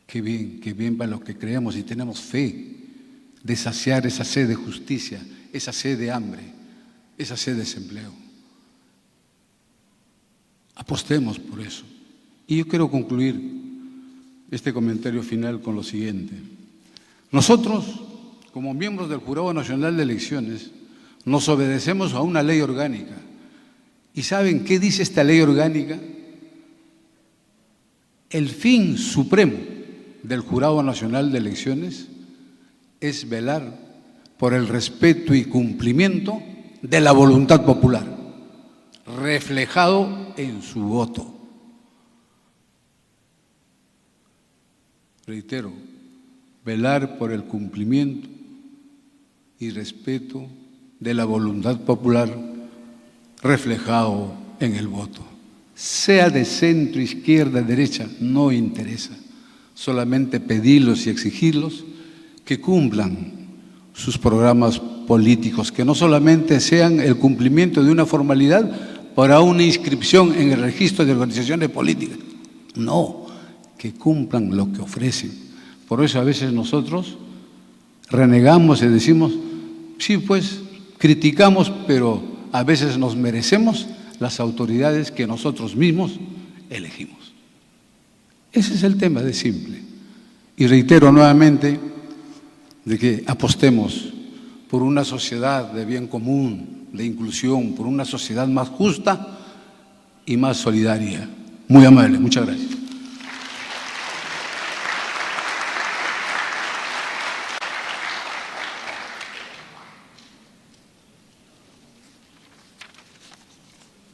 Qué bien para los que creemos y tenemos fe de saciar esa sed de justicia, esa sed de hambre, esa sed de desempleo. Apostemos por eso. Y yo quiero concluir este comentario final con lo siguiente. Nosotros, como miembros del Jurado Nacional de Elecciones, nos obedecemos a una ley orgánica. ¿Y saben qué dice esta ley orgánica? El fin supremo del Jurado Nacional de Elecciones es velar por el respeto y cumplimiento de la voluntad popular, reflejado en su voto. Reitero, velar por el cumplimiento y respeto de la voluntad popular reflejado en el voto. Sea de centro, izquierda, derecha, no interesa. Solamente pedirlos y exigirlos que cumplan sus programas políticos, que no solamente sean el cumplimiento de una formalidad para una inscripción en el registro de organizaciones políticas. No, que cumplan lo que ofrecen. Por eso a veces nosotros renegamos y decimos, sí, pues, criticamos, pero a veces nos merecemos las autoridades que nosotros mismos elegimos. Ese es el tema de simple. Y reitero nuevamente de que apostemos por una sociedad de bien común, de inclusión, por una sociedad más justa y más solidaria. Muy amable, muchas gracias.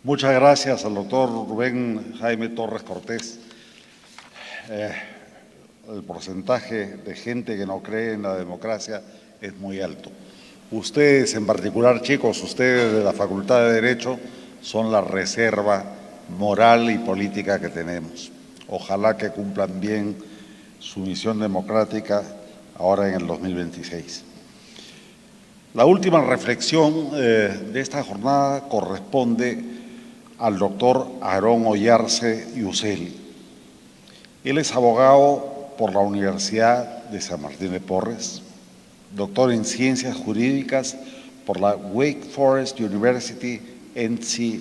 Muchas gracias al doctor Rubén Jaime Torres Cortés. El porcentaje de gente que no cree en la democracia es muy alto. Ustedes en particular, chicos, ustedes de la Facultad de Derecho son la reserva moral y política que tenemos. Ojalá que cumplan bien su misión democrática ahora en el 2026. La última reflexión de esta jornada corresponde al doctor Aarón Oyarce Yuseli. Él es abogado por la Universidad de San Martín de Porres, doctor en Ciencias Jurídicas por la Wake Forest University, NC,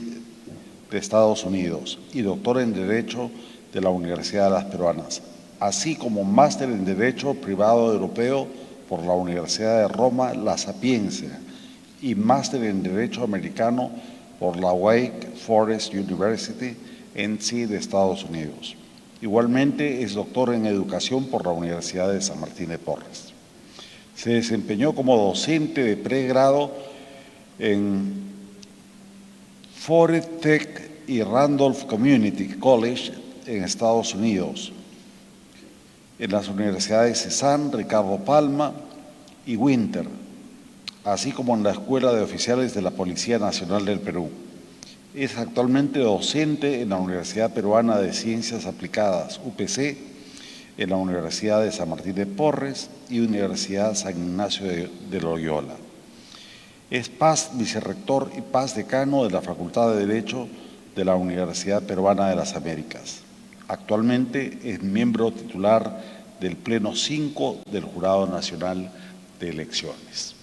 de Estados Unidos, y doctor en Derecho de la Universidad de las Peruanas, así como máster en Derecho Privado Europeo por la Universidad de Roma, La Sapienza, y máster en Derecho Americano por la Wake Forest University, NC, de Estados Unidos. Igualmente es doctor en Educación por la Universidad de San Martín de Porres. Se desempeñó como docente de pregrado en Fordham Tech y Randolph Community College en Estados Unidos, en las universidades CESAN, Ricardo Palma y Winter, así como en la Escuela de Oficiales de la Policía Nacional del Perú. Es actualmente docente en la Universidad Peruana de Ciencias Aplicadas, UPC, en la Universidad de San Martín de Porres y Universidad San Ignacio de Loyola. Es paz vicerrector y paz decano de la Facultad de Derecho de la Universidad Peruana de las Américas. Actualmente es miembro titular del Pleno 5 del Jurado Nacional de Elecciones.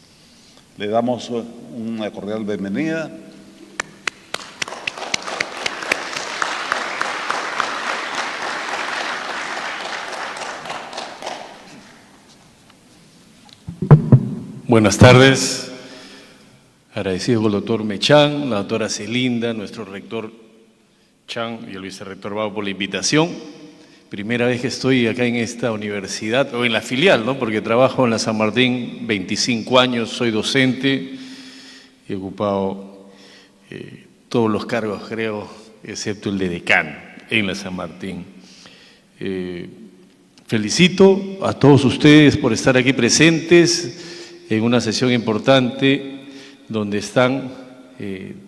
Le damos una cordial bienvenida. Buenas tardes, agradecido con el doctor Mechán, la doctora Celinda, nuestro rector Chan y el vicerrector Bau por la invitación. Primera vez que estoy acá en esta universidad, o en la filial, ¿no? Porque trabajo en la San Martín 25 años, soy docente, he ocupado todos los cargos, creo, excepto el de decano en la San Martín. Felicito a todos ustedes por estar aquí presentes en una sesión importante donde están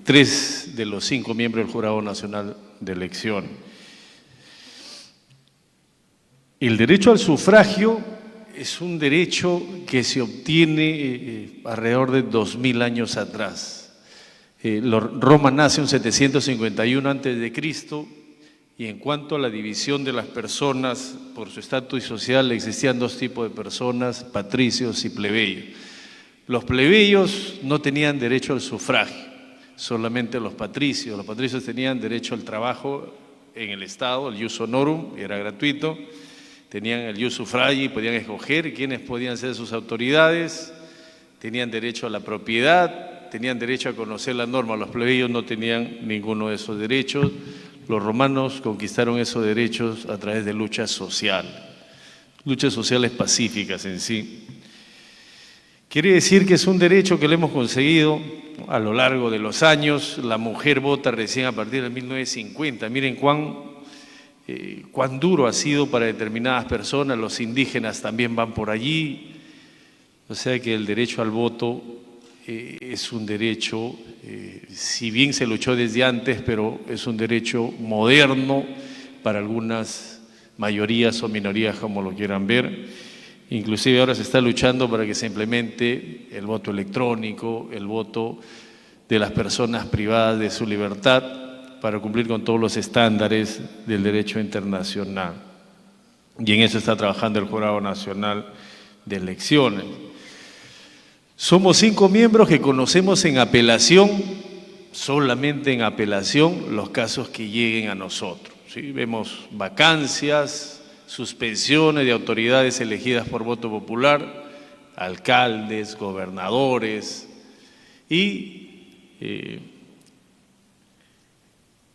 3 de los 5 miembros del Jurado Nacional de Elección. El derecho al sufragio es un derecho que se obtiene alrededor de 2000 años atrás. Roma nace en 751 a.C. y en cuanto a la división de las personas por su estatus social, existían 2 tipos de personas, patricios y plebeyos. Los plebeyos no tenían derecho al sufragio, solamente los patricios. Los patricios tenían derecho al trabajo en el Estado, el ius honorum, era gratuito, tenían el ius suffragii, podían escoger quiénes podían ser sus autoridades, tenían derecho a la propiedad, tenían derecho a conocer la norma. Los plebeyos no tenían ninguno de esos derechos. Los romanos conquistaron esos derechos a través de luchas sociales pacíficas en sí. Quiere decir que es un derecho que lo hemos conseguido a lo largo de los años. La mujer vota recién a partir de 1950. Miren cuán duro ha sido para determinadas personas. Los indígenas también van por allí. O sea que el derecho al voto es un derecho, si bien se luchó desde antes, pero es un derecho moderno para algunas mayorías o minorías, como lo quieran ver. Inclusive ahora se está luchando para que se implemente el voto electrónico, el voto de las personas privadas de su libertad para cumplir con todos los estándares del derecho internacional. Y en eso está trabajando el Jurado Nacional de Elecciones. Somos 5 miembros que conocemos en apelación, solamente en apelación, los casos que lleguen a nosotros, ¿sí? Vemos vacancias, suspensiones de autoridades elegidas por voto popular, alcaldes, gobernadores y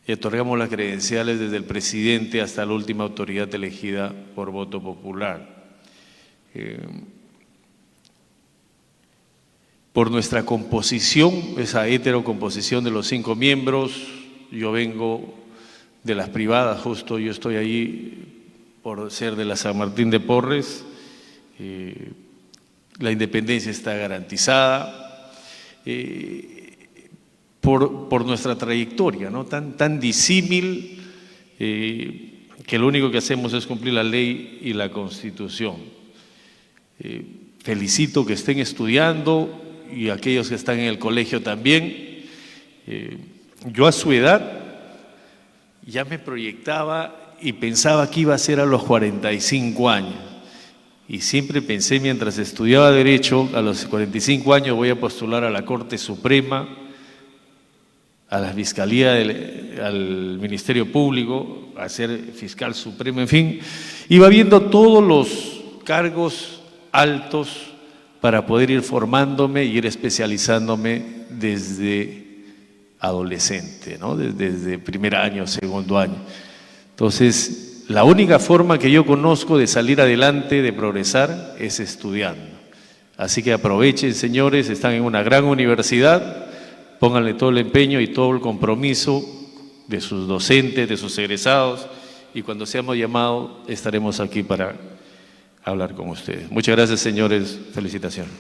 otorgamos las credenciales desde el presidente hasta la última autoridad elegida por voto popular. Por nuestra composición, esa heterocomposición de los 5 miembros, yo vengo de las privadas, justo yo estoy ahí por ser de la San Martín de Porres, la independencia está garantizada, por nuestra trayectoria, ¿no? tan disímil, que lo único que hacemos es cumplir la ley y la Constitución. Felicito que estén estudiando y aquellos que están en el colegio también. Yo a su edad ya me proyectaba y pensaba que iba a ser a los 45 años. Y siempre pensé, mientras estudiaba Derecho, a los 45 años voy a postular a la Corte Suprema, a la Fiscalía, al Ministerio Público, a ser fiscal supremo, en fin. Iba viendo todos los cargos altos para poder ir formándome y ir especializándome desde adolescente, ¿no? Desde primer año, segundo año. Entonces, la única forma que yo conozco de salir adelante, de progresar, es estudiando. Así que aprovechen, señores, están en una gran universidad, pónganle todo el empeño y todo el compromiso de sus docentes, de sus egresados, y cuando seamos llamados estaremos aquí para hablar con ustedes. Muchas gracias, señores. Felicitaciones.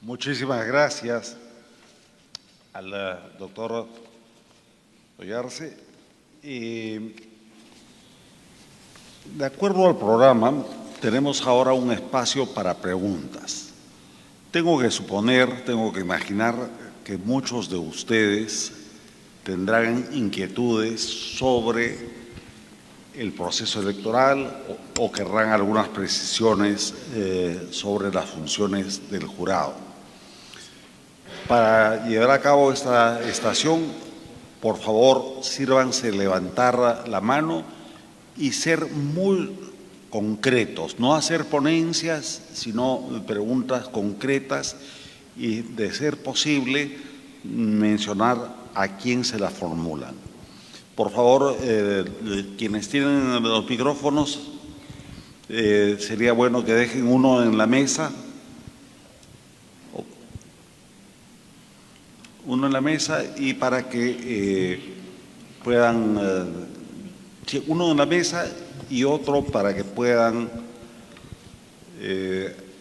Muchísimas gracias al doctor Ollarse. De acuerdo al programa, tenemos ahora un espacio para preguntas. Tengo que suponer, tengo que imaginar que muchos de ustedes tendrán inquietudes sobre el proceso electoral o querrán algunas precisiones sobre las funciones del jurado. Para llevar a cabo esta estación, por favor, sírvanse levantar la mano y ser muy concretos, no hacer ponencias, sino preguntas concretas y, de ser posible, mencionar a quién se las formulan. Por favor, quienes tienen los micrófonos, sería bueno que dejen uno en la mesa. Uno en la mesa y para que puedan, uno en la mesa y otro para que puedan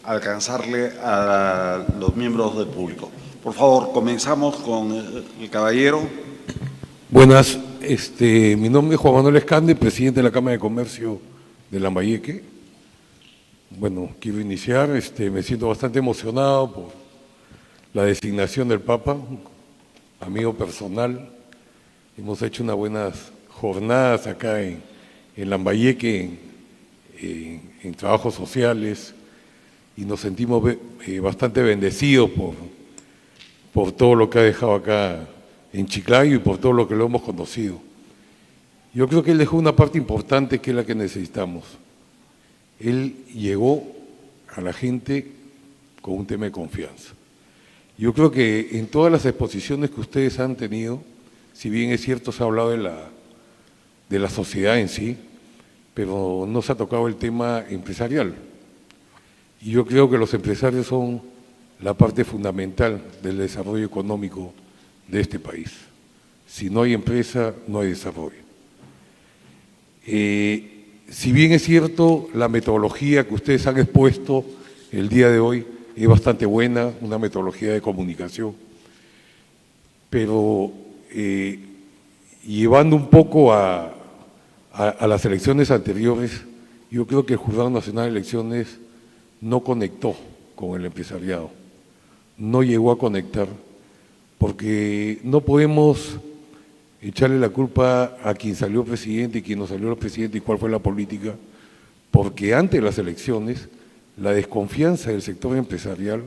alcanzarle a los miembros del público. Por favor, comenzamos con el caballero. Buenas, mi nombre es Juan Manuel Escande, presidente de la Cámara de Comercio de Lambayeque. Bueno, quiero iniciar, me siento bastante emocionado por la designación del Papa, amigo personal. Hemos hecho unas buenas jornadas acá en Lambayeque, en trabajos sociales, y nos sentimos bastante bendecidos por todo lo que ha dejado acá en Chiclayo y por todo lo que lo hemos conocido. Yo creo que él dejó una parte importante que es la que necesitamos. Él llegó a la gente con un tema de confianza. Yo creo que en todas las exposiciones que ustedes han tenido, si bien es cierto se ha hablado de la sociedad en sí, pero no se ha tocado el tema empresarial. Y yo creo que los empresarios son la parte fundamental del desarrollo económico de este país. Si no hay empresa, no hay desarrollo. Si bien es cierto, la metodología que ustedes han expuesto el día de hoy es bastante buena, una metodología de comunicación, pero llevando un poco a las elecciones anteriores, yo creo que el Jurado Nacional de Elecciones no conectó con el empresariado, no llegó a conectar, porque no podemos echarle la culpa a quien salió presidente y quien no salió presidente y cuál fue la política, porque antes de las elecciones la desconfianza del sector empresarial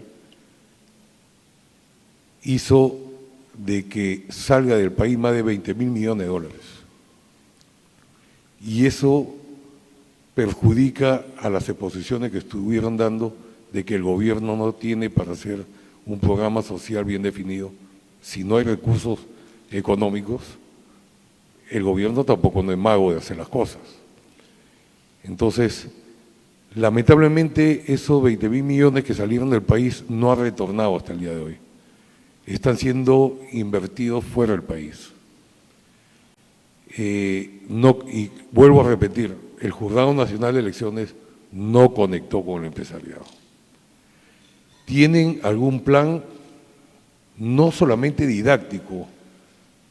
hizo de que salga del país más de 20.000 millones de dólares. Y eso perjudica a las exposiciones que estuvieron dando de que el gobierno no tiene para hacer un programa social bien definido. Si no hay recursos económicos, el gobierno tampoco no es mago de hacer las cosas. Entonces, lamentablemente, esos 20.000 millones que salieron del país no han retornado hasta el día de hoy. Están siendo invertidos fuera del país. Y vuelvo a repetir, el Jurado Nacional de Elecciones no conectó con el empresariado. tienen algún plan no solamente didáctico,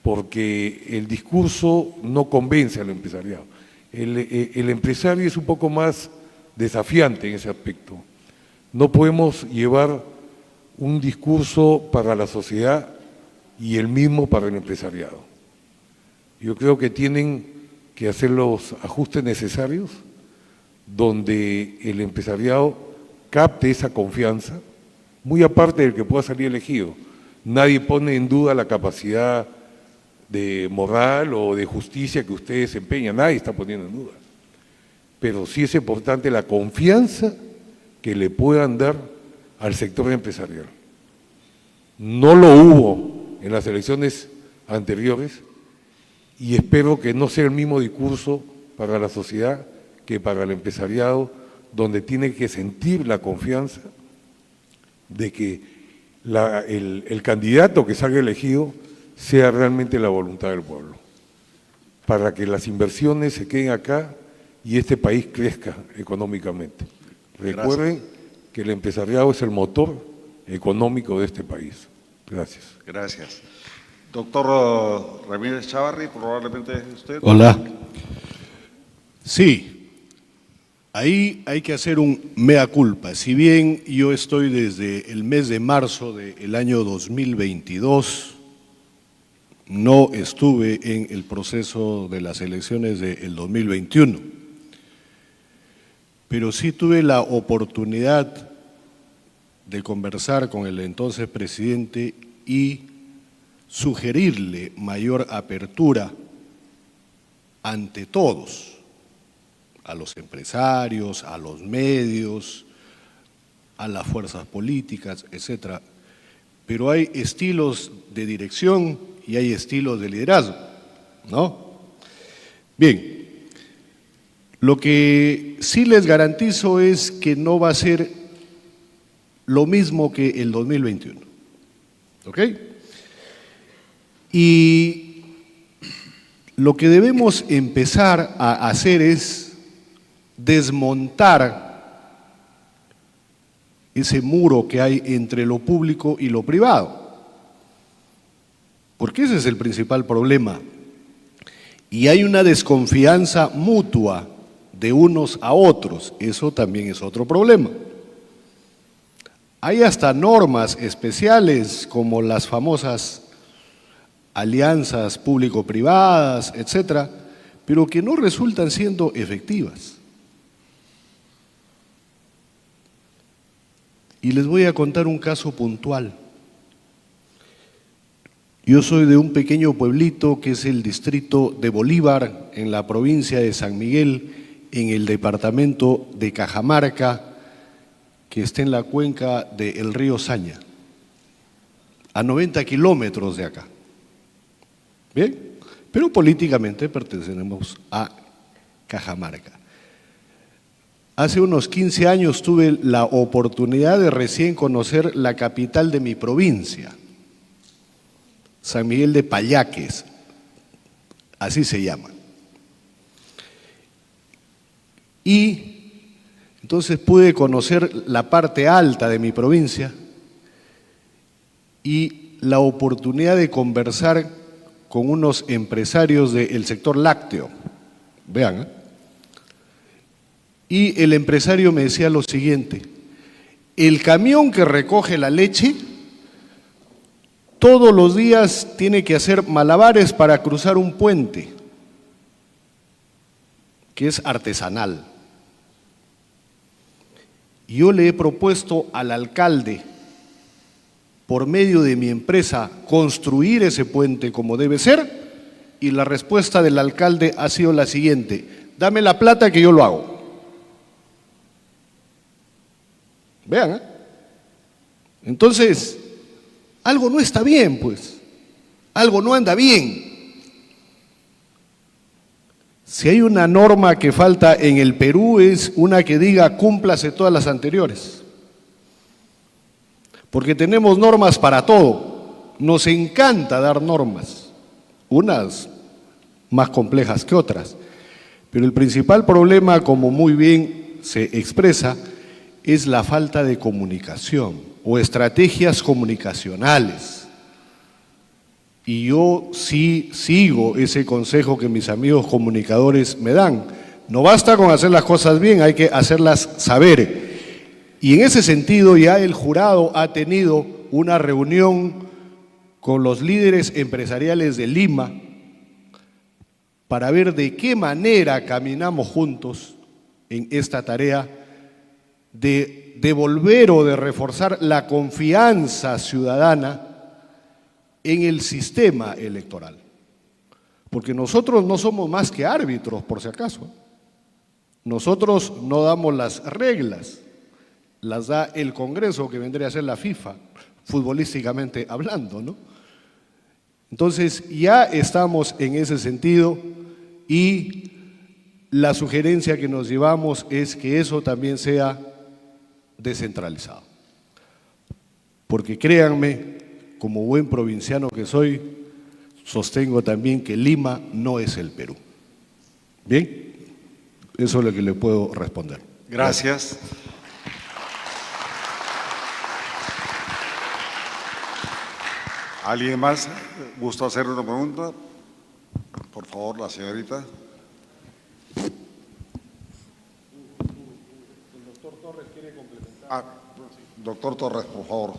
porque el discurso no convence al empresariado. El empresario es un poco más desafiante en ese aspecto. No podemos llevar un discurso para la sociedad y el mismo para el empresariado. Yo creo que tienen que hacer los ajustes necesarios donde el empresariado capte esa confianza, muy aparte del que pueda salir elegido. Nadie pone en duda la capacidad de moral o de justicia que usted desempeña, nadie está poniendo en duda. Pero sí es importante la confianza que le puedan dar al sector empresarial. No lo hubo en las elecciones anteriores y espero que no sea el mismo discurso para la sociedad que para el empresariado, donde tiene que sentir la confianza de que el candidato que salga elegido sea realmente la voluntad del pueblo, para que las inversiones se queden acá y este país crezca económicamente. Recuerden que el empresariado es el motor económico de este país. Gracias. Gracias. Doctor Ramírez Chávarri, probablemente usted. Hola. Sí, ahí hay que hacer un mea culpa. Si bien yo estoy desde el mes de marzo del año 2022, no estuve en el proceso de las elecciones del 2021, pero sí tuve la oportunidad de conversar con el entonces presidente y sugerirle mayor apertura ante todos, a los empresarios, a los medios, a las fuerzas políticas, etcétera. Pero hay estilos de dirección y hay estilos de liderazgo, ¿no? Bien, lo que sí les garantizo es que no va a ser lo mismo que el 2021, ¿ok? Y lo que debemos empezar a hacer es desmontar ese muro que hay entre lo público y lo privado, porque ese es el principal problema. Y hay una desconfianza mutua de unos a otros, eso también es otro problema. Hay hasta normas especiales como las famosas alianzas público-privadas, etcétera, pero que no resultan siendo efectivas. Y les voy a contar un caso puntual. Yo soy de un pequeño pueblito que es el distrito de Bolívar, en la provincia de San Miguel, en el departamento de Cajamarca, que está en la cuenca del río Saña, a 90 kilómetros de acá. Bien, pero políticamente pertenecemos a Cajamarca. Hace unos 15 años tuve la oportunidad de recién conocer la capital de mi provincia, San Miguel de Payaques, así se llama. Y entonces pude conocer la parte alta de mi provincia y la oportunidad de conversar con unos empresarios del sector lácteo. Vean, Y el empresario me decía lo siguiente: el camión que recoge la leche todos los días tiene que hacer malabares para cruzar un puente que es artesanal. Yo le he propuesto al alcalde, por medio de mi empresa, construir ese puente como debe ser, y la respuesta del alcalde ha sido la siguiente: dame la plata que yo lo hago. Vean, Entonces, algo no está bien, pues. Algo no anda bien. Si hay una norma que falta en el Perú, es una que diga cúmplase todas las anteriores. Porque tenemos normas para todo. Nos encanta dar normas, unas más complejas que otras. Pero el principal problema, como muy bien se expresa, es la falta de comunicación. o estrategias comunicacionales. Y yo sí sigo ese consejo que mis amigos comunicadores me dan. No basta con hacer las cosas bien, hay que hacerlas saber. Y en ese sentido ya el jurado ha tenido una reunión con los líderes empresariales de Lima para ver de qué manera caminamos juntos en esta tarea de devolver o de reforzar la confianza ciudadana en el sistema electoral. Porque nosotros no somos más que árbitros, por si acaso. Nosotros no damos las reglas, las da el Congreso, que vendría a ser la FIFA, futbolísticamente hablando, ¿no? Entonces ya estamos en ese sentido y la sugerencia que nos llevamos es que eso también sea descentralizado. Porque créanme, como buen provinciano que soy, sostengo también que Lima no es el Perú. Bien, eso es lo que le puedo responder. Gracias. ¿Alguien más gusta hacer una pregunta? Por favor, la señorita. Doctor Torres, por favor.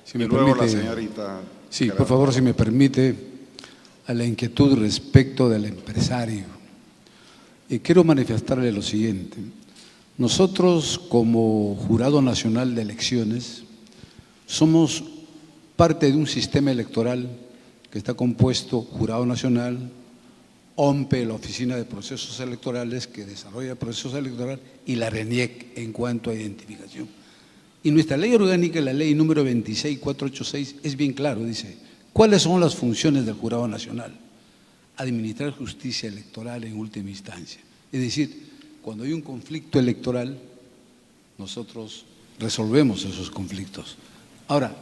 Si me y luego permite, la señorita. Sí, por favor, si me permite, a la inquietud respecto del empresario. Y quiero manifestarle lo siguiente. Nosotros, como Jurado Nacional de Elecciones, somos parte de un sistema electoral que está compuesto Jurado Nacional, OMPE, la Oficina de Procesos Electorales, que desarrolla el proceso electoral, y la RENIEC en cuanto a identificación. Y nuestra ley orgánica, la ley número 26486, es bien claro, dice, ¿cuáles son las funciones del Jurado Nacional? Administrar justicia electoral en última instancia. Es decir, cuando hay un conflicto electoral, nosotros resolvemos esos conflictos. Ahora,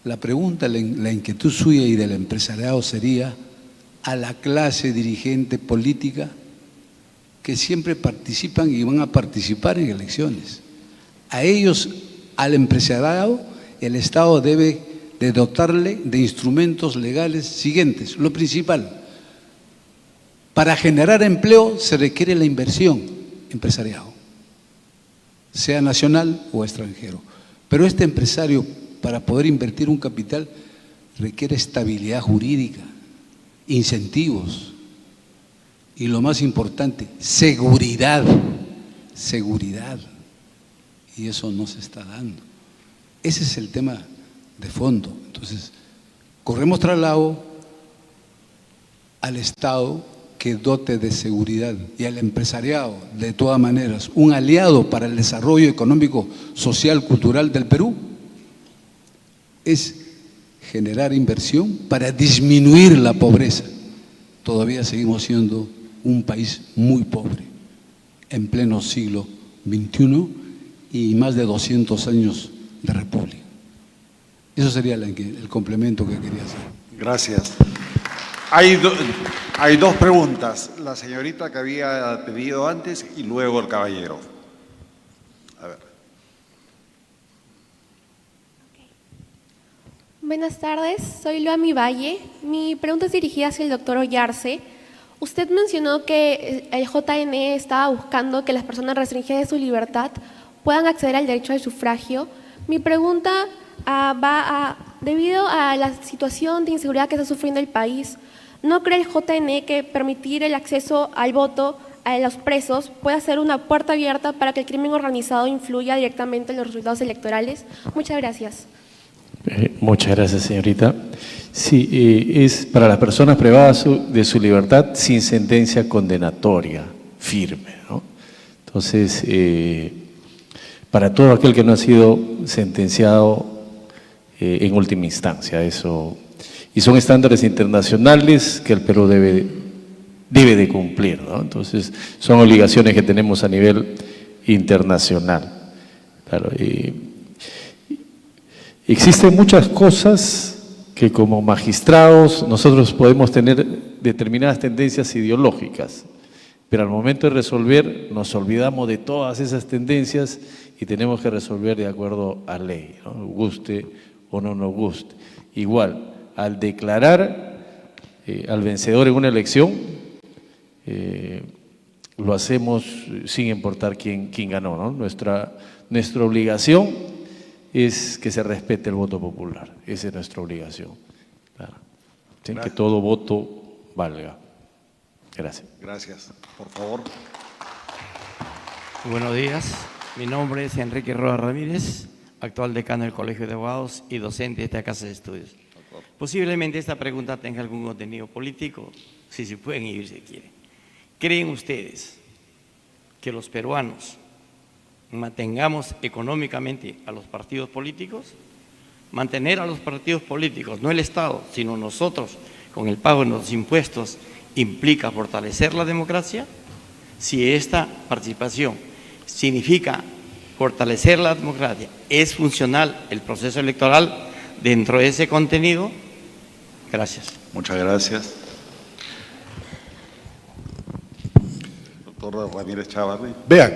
la pregunta, la inquietud suya y del empresariado sería a la clase dirigente política que siempre participan y van a participar en elecciones. A ellos, al empresariado, el Estado debe de dotarle de instrumentos legales siguientes. Lo principal, para generar empleo se requiere la inversión empresarial, sea nacional o extranjero. Pero este empresario, para poder invertir un capital, requiere estabilidad jurídica, incentivos y lo más importante, seguridad. Seguridad. Y eso no se está dando. Ese es el tema de fondo. Entonces, corremos traslado al Estado que dote de seguridad y al empresariado, de todas maneras, un aliado para el desarrollo económico, social, cultural del Perú, es generar inversión para disminuir la pobreza. Todavía seguimos siendo un país muy pobre, en pleno siglo XXI y más de 200 años de república. Eso sería el complemento que quería hacer. Gracias. Hay dos preguntas, la señorita que había pedido antes y luego el caballero. A ver. Buenas tardes, soy Luami Valle. Mi pregunta es dirigida hacia el doctor Ollarse. Usted mencionó que el JNE estaba buscando que las personas restringidas de su libertad puedan acceder al derecho al sufragio. Mi pregunta debido a la situación de inseguridad que está sufriendo el país, ¿no cree el JNE que permitir el acceso al voto a los presos puede ser una puerta abierta para que el crimen organizado influya directamente en los resultados electorales? Muchas gracias. Muchas gracias, señorita. Sí, es para las personas privadas de su libertad sin sentencia condenatoria firme, ¿no? Entonces, para todo aquel que no ha sido sentenciado en última instancia, eso. Y son estándares internacionales que el Perú debe de cumplir, ¿no? Entonces, son obligaciones que tenemos a nivel internacional. Claro, existen muchas cosas que como magistrados nosotros podemos tener determinadas tendencias ideológicas, pero al momento de resolver nos olvidamos de todas esas tendencias y tenemos que resolver de acuerdo a ley, ¿no? Guste o no nos guste. Igual, al declarar al vencedor en una elección, lo hacemos sin importar quién ganó, ¿no? Nuestra obligación es que se respete el voto popular. Esa es nuestra obligación. Claro. ¿Sí? Que todo voto valga. Gracias. Gracias. Por favor. Buenos días. Mi nombre es Enrique Roa Ramírez, actual decano del Colegio de Abogados y docente de esta Casa de Estudios. Posiblemente esta pregunta tenga algún contenido político, si se pueden ir si quieren. ¿Creen ustedes que los peruanos mantengamos económicamente a los partidos políticos? Mantener a los partidos políticos, no el Estado, sino nosotros, con el pago de los impuestos, implica fortalecer la democracia. Si esta participación significa fortalecer la democracia, es funcional el proceso electoral dentro de ese contenido. Gracias. Muchas gracias. Doctor Ramírez Chávarri. Vean,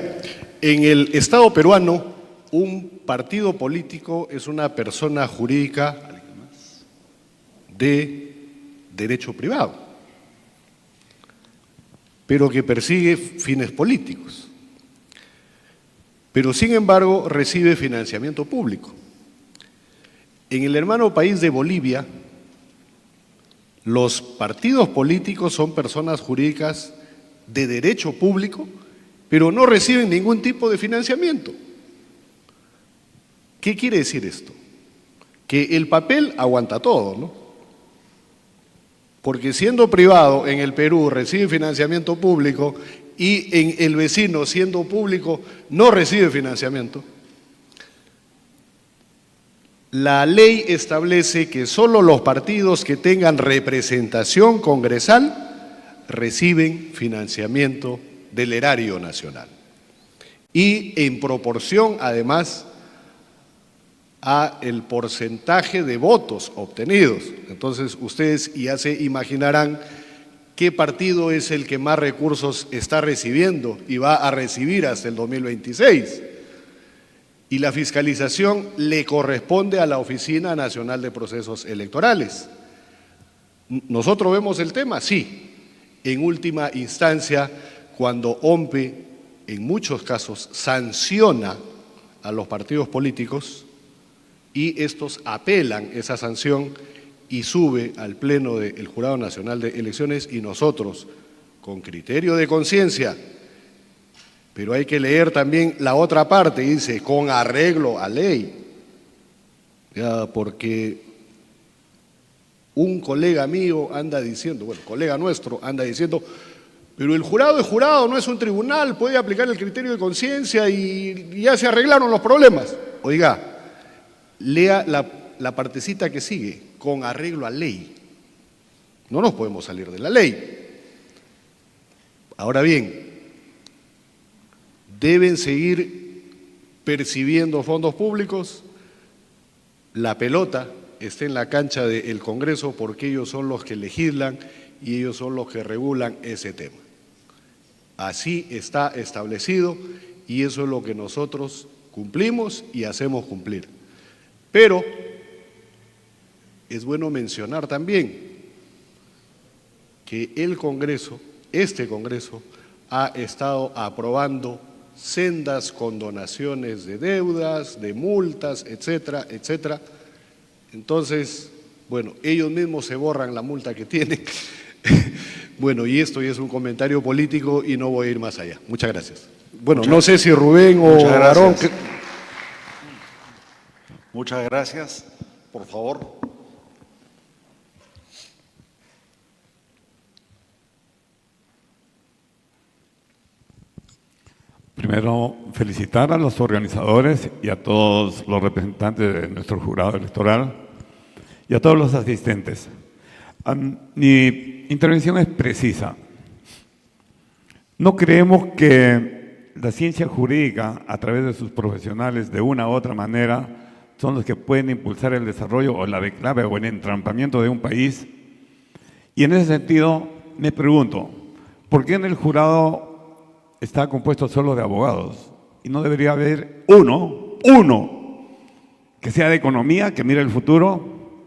en el Estado peruano, un partido político es una persona jurídica de derecho privado, pero que persigue fines políticos. Pero, sin embargo, recibe financiamiento público. En el hermano país de Bolivia, los partidos políticos son personas jurídicas de derecho público, pero no reciben ningún tipo de financiamiento. ¿Qué quiere decir esto? Que el papel aguanta todo, ¿no? Porque siendo privado en el Perú recibe financiamiento público y en el vecino, siendo público, no recibe financiamiento. La ley establece que solo los partidos que tengan representación congresal reciben financiamiento del erario nacional. Y en proporción, además, a el porcentaje de votos obtenidos. Entonces, ustedes ya se imaginarán qué partido es el que más recursos está recibiendo y va a recibir hasta el 2026. Y la fiscalización le corresponde a la Oficina Nacional de Procesos Electorales. ¿Nosotros vemos el tema? Sí. En última instancia, cuando OMPE, en muchos casos, sanciona a los partidos políticos y estos apelan esa sanción y sube al Pleno del Jurado Nacional de Elecciones y nosotros, con criterio de conciencia, pero hay que leer también la otra parte, dice, con arreglo a ley, ya, porque un colega mío anda diciendo, bueno, colega nuestro anda diciendo, pero el jurado es jurado, no es un tribunal, puede aplicar el criterio de conciencia y ya se arreglaron los problemas. Oiga, lea la partecita que sigue, con arreglo a ley. No nos podemos salir de la ley. Ahora bien, deben seguir percibiendo fondos públicos. La pelota está en la cancha del Congreso porque ellos son los que legislan y ellos son los que regulan ese tema. Así está establecido y eso es lo que nosotros cumplimos y hacemos cumplir. Pero es bueno mencionar también que el Congreso, este Congreso, ha estado aprobando sendas condonaciones de deudas, de multas, etcétera, etcétera. Entonces, bueno, ellos mismos se borran la multa que tienen. Bueno, y esto ya es un comentario político y no voy a ir más allá. Muchas gracias. Bueno, no sé si Rubén o Aarón. Muchas gracias. Por favor. Primero, felicitar a los organizadores y a todos los representantes de nuestro jurado electoral y a todos los asistentes. Mi intervención es precisa. No creemos que la ciencia jurídica, a través de sus profesionales, de una u otra manera, son los que pueden impulsar el desarrollo o la declave o el entrampamiento de un país. Y en ese sentido, me pregunto, ¿por qué en el jurado está compuesto solo de abogados? Y no debería haber uno que sea de economía, que mire el futuro,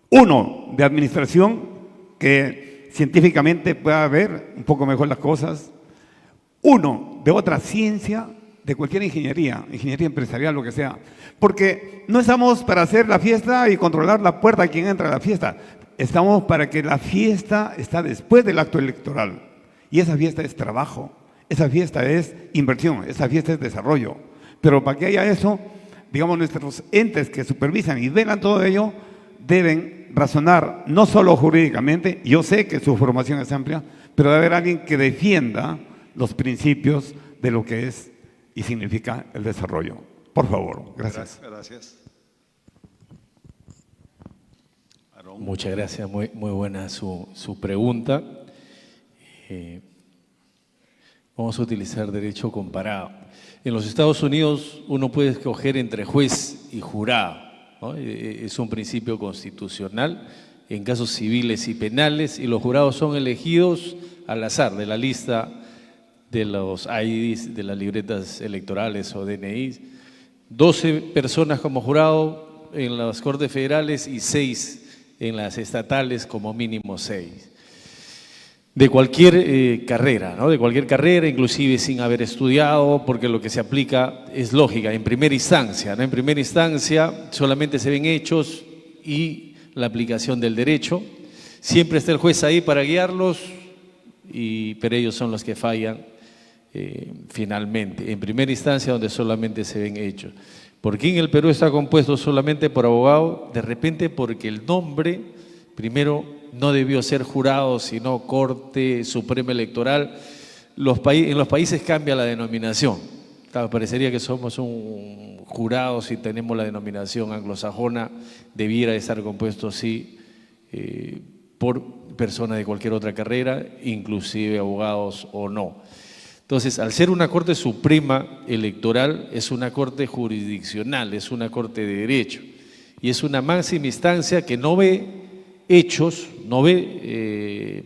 uno de administración, que científicamente pueda ver un poco mejor las cosas, uno de otra ciencia, de cualquier ingeniería empresarial, lo que sea. Porque no estamos para hacer la fiesta y controlar la puerta a quien entra a la fiesta. Estamos para que la fiesta está después del acto electoral. Y esa fiesta es trabajo, esa fiesta es inversión, esa fiesta es desarrollo. Pero para que haya eso, digamos, nuestros entes que supervisan y velan todo ello, deben razonar no solo jurídicamente, yo sé que su formación es amplia, pero debe haber alguien que defienda los principios de lo que es y significa el desarrollo. Por favor, gracias. Gracias. Muchas gracias, muy buena su pregunta. Vamos a utilizar derecho comparado. En los Estados Unidos uno puede escoger entre juez y jurado, ¿no? Es un principio constitucional en casos civiles y penales, y los jurados son elegidos al azar de la lista de los IDs, de las libretas electorales o DNIs. 12 personas como jurado en las Cortes Federales y 6 en las estatales, como mínimo 6. De cualquier carrera, ¿no? De cualquier carrera, inclusive sin haber estudiado, porque lo que se aplica es lógica, en primera instancia, ¿no? En primera instancia solamente se ven hechos y la aplicación del derecho. Siempre está el juez ahí para guiarlos, pero ellos son los que fallan finalmente. En primera instancia, donde solamente se ven hechos. ¿Por qué en el Perú está compuesto solamente por abogados? De repente porque el nombre, primero, no debió ser jurado, sino Corte Suprema Electoral. En los países cambia la denominación. Claro, parecería que somos un jurado si tenemos la denominación anglosajona, debiera estar compuesto, sí, por personas de cualquier otra carrera, inclusive abogados o no. Entonces, al ser una Corte Suprema Electoral, es una Corte jurisdiccional, es una Corte de Derecho, y es una máxima instancia que no ve hechos, no ve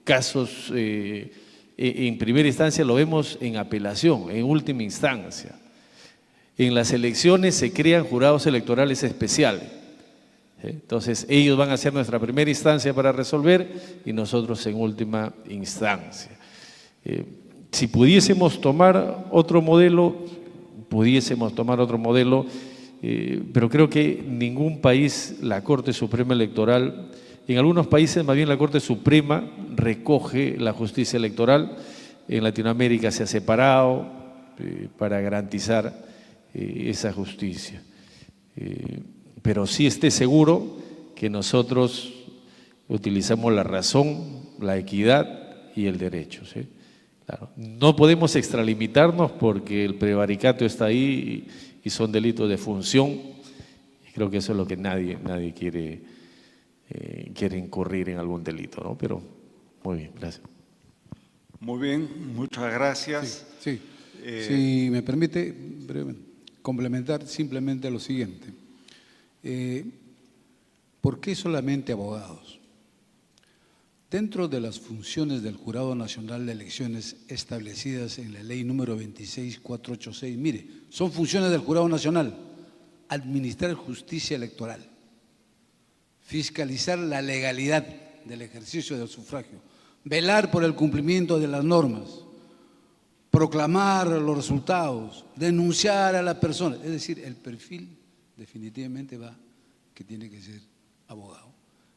casos en primera instancia, lo vemos en apelación, en última instancia. En las elecciones se crean jurados electorales especiales. Entonces, ellos van a ser nuestra primera instancia para resolver y nosotros en última instancia. Si pudiésemos tomar otro modelo, pero creo que ningún país, la Corte Suprema Electoral, en algunos países más bien la Corte Suprema recoge la justicia electoral. En Latinoamérica se ha separado para garantizar esa justicia. Pero sí esté seguro que nosotros utilizamos la razón, la equidad y el derecho, ¿sí? Claro. No podemos extralimitarnos porque el prevaricato está ahí y son delitos de función. Y creo que eso es lo que nadie quiere incurrir en algún delito, ¿no? Pero muy bien, gracias. Muy bien, muchas gracias. Sí. Si me permite brevemente complementar simplemente lo siguiente. ¿Por qué solamente abogados? Dentro de las funciones del Jurado Nacional de Elecciones establecidas en la ley número 26486, mire, son funciones del Jurado Nacional: administrar justicia electoral, fiscalizar la legalidad del ejercicio del sufragio, velar por el cumplimiento de las normas, proclamar los resultados, denunciar a la persona. Es decir, el perfil definitivamente va que tiene que ser abogado.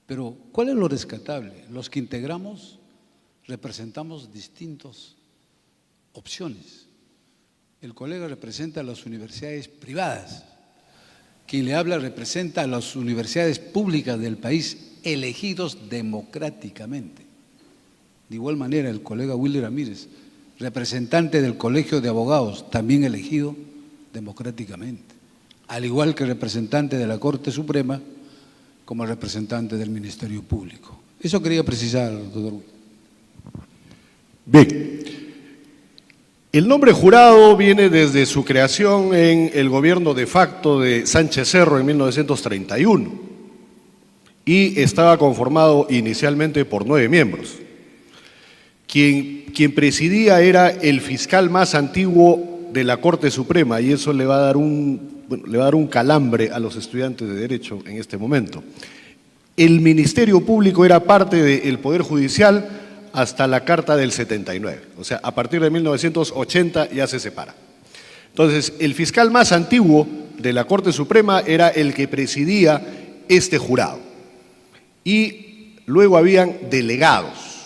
Pero, ¿cuál es lo rescatable? Los que integramos representamos distintas opciones. El colega representa a las universidades privadas. Quien le habla representa a las universidades públicas del país, elegidos democráticamente. De igual manera, el colega Willy Ramírez, representante del Colegio de Abogados, también elegido democráticamente. Al igual que representante de la Corte Suprema, como representante del Ministerio Público. Eso quería precisar, doctor. Bien, el nombre jurado viene desde su creación en el gobierno de facto de Sánchez Cerro en 1931 y estaba conformado inicialmente por 9 miembros. Quien presidía era el fiscal más antiguo de la Corte Suprema, y eso le va a dar un calambre a los estudiantes de Derecho en este momento. El Ministerio Público era parte del Poder Judicial hasta la Carta del 79, o sea, a partir de 1980 ya se separa. Entonces, el fiscal más antiguo de la Corte Suprema era el que presidía este jurado. Y luego habían delegados,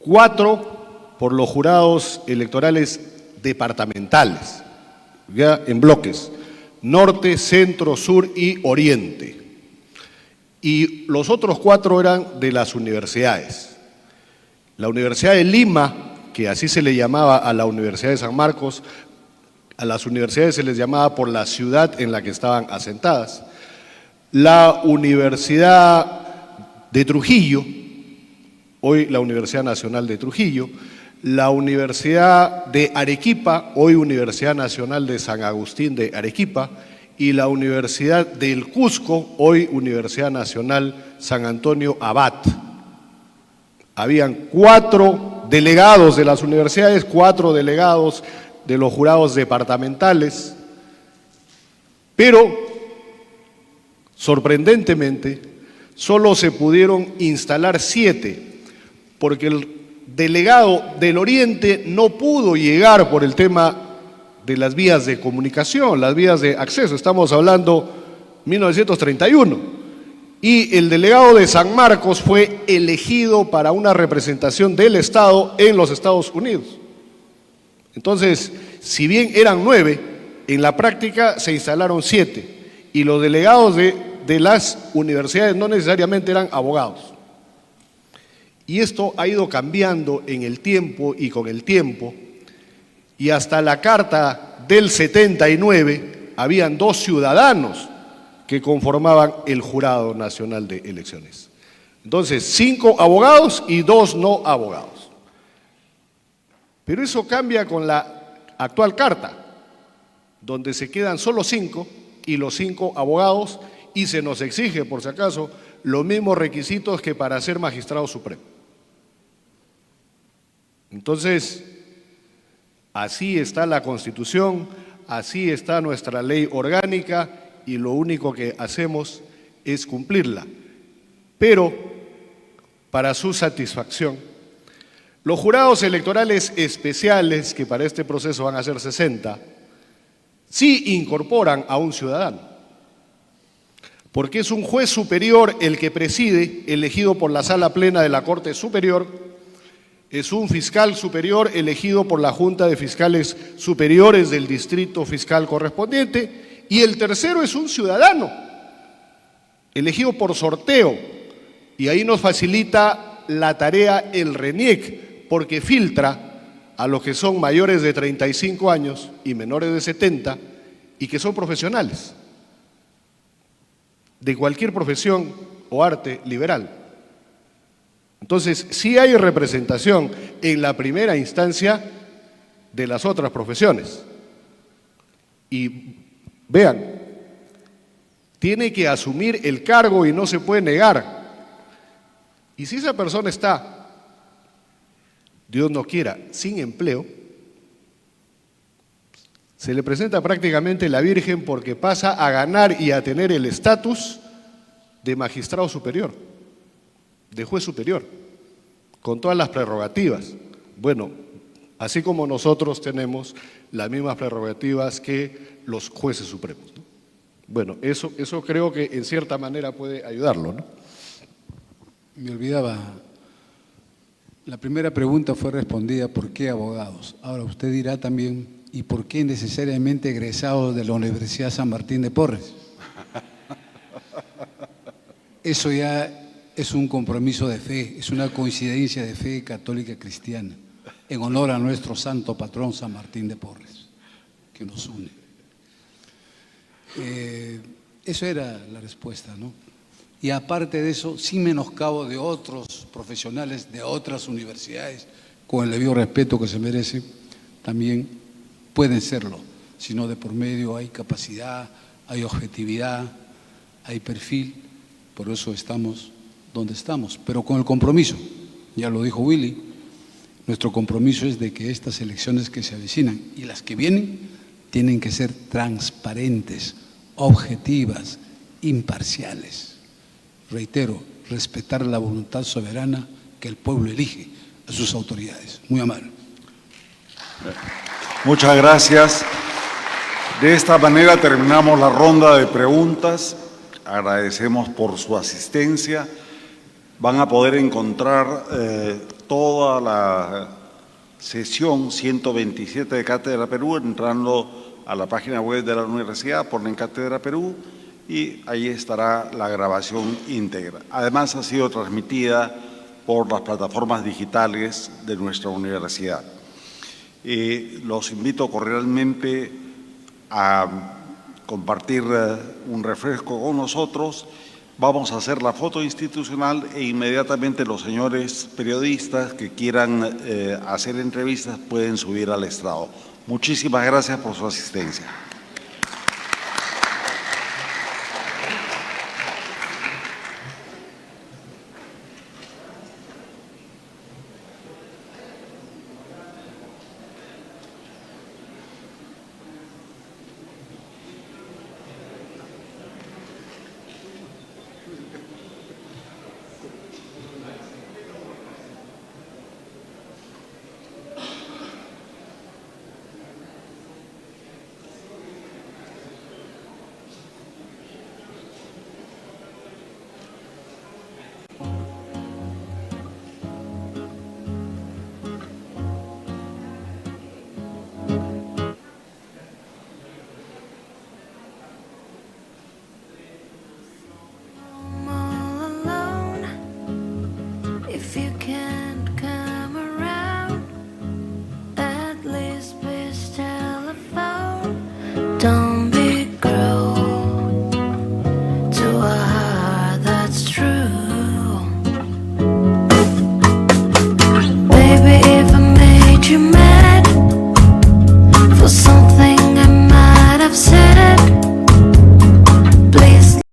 4 por los jurados electorales departamentales, ya en bloques, norte, centro, sur y oriente. Y los otros 4 eran de las universidades. La Universidad de Lima, que así se le llamaba a la Universidad de San Marcos, a las universidades se les llamaba por la ciudad en la que estaban asentadas. La Universidad de Trujillo, hoy la Universidad Nacional de Trujillo, la Universidad de Arequipa, hoy Universidad Nacional de San Agustín de Arequipa, y la Universidad del Cusco, hoy Universidad Nacional San Antonio Abad. Habían 4 delegados de las universidades, 4 delegados de los jurados departamentales, pero sorprendentemente solo se pudieron instalar 7, porque el delegado del Oriente no pudo llegar por el tema de las vías de comunicación, las vías de acceso, estamos hablando 1931, y el delegado de San Marcos fue elegido para una representación del Estado en los Estados Unidos. Entonces, si bien eran 9, en la práctica se instalaron 7, y los delegados de las universidades no necesariamente eran abogados. Y esto ha ido cambiando en el tiempo y con el tiempo, y hasta la Carta del 79 habían 2 ciudadanos que conformaban el Jurado Nacional de Elecciones. Entonces, 5 abogados y 2 no abogados. Pero eso cambia con la actual Carta, donde se quedan solo 5 y los 5 abogados, y se nos exige, por si acaso, los mismos requisitos que para ser magistrado supremo. Entonces, así está la Constitución, así está nuestra ley orgánica, y lo único que hacemos es cumplirla. Pero, para su satisfacción, los jurados electorales especiales, que para este proceso van a ser 60, sí incorporan a un ciudadano, porque es un juez superior el que preside, elegido por la Sala Plena de la Corte Superior, es un fiscal superior elegido por la Junta de Fiscales Superiores del distrito fiscal correspondiente, y el tercero es un ciudadano, elegido por sorteo, y ahí nos facilita la tarea el RENIEC, porque filtra a los que son mayores de 35 años y menores de 70 y que son profesionales de cualquier profesión o arte liberal. Entonces, sí hay representación en la primera instancia de las otras profesiones. Y vean, tiene que asumir el cargo y no se puede negar. Y si esa persona está, Dios no quiera, sin empleo, se le presenta prácticamente la Virgen, porque pasa a ganar y a tener el estatus de magistrado superior, de juez superior, con todas las prerrogativas. Bueno, así como nosotros tenemos las mismas prerrogativas que los jueces supremos, ¿no? Bueno, eso creo que en cierta manera puede ayudarlo, ¿no? Me olvidaba, la primera pregunta fue respondida: ¿por qué abogados? Ahora usted dirá también, ¿y por qué necesariamente egresados de la Universidad San Martín de Porres? Eso ya es un compromiso de fe, es una coincidencia de fe católica cristiana, en honor a nuestro santo patrón San Martín de Porres, que nos une. Eso era la respuesta, ¿no? Y aparte de eso, sin menoscabo de otros profesionales de otras universidades, con el debido respeto que se merece, también pueden serlo, sino de por medio hay capacidad, hay objetividad, hay perfil, por eso estamos donde estamos, pero con el compromiso, ya lo dijo Willy, Nuestro compromiso es de que estas elecciones que se avecinan y las que vienen tienen que ser transparentes, objetivas, imparciales. Reitero, respetar la voluntad soberana que el pueblo elige a sus autoridades. Muy amable. Muchas gracias. De esta manera terminamos la ronda de preguntas. Agradecemos por su asistencia. Van a poder encontrar toda la sesión 127 de Cátedra Perú entrando a la página web de la universidad, ponen Cátedra Perú y ahí estará la grabación íntegra. Además ha sido transmitida por las plataformas digitales de nuestra universidad. Los invito cordialmente a compartir un refresco con nosotros. Vamos a hacer la foto institucional e inmediatamente los señores periodistas que quieran hacer entrevistas pueden subir al estrado. Muchísimas gracias por su asistencia.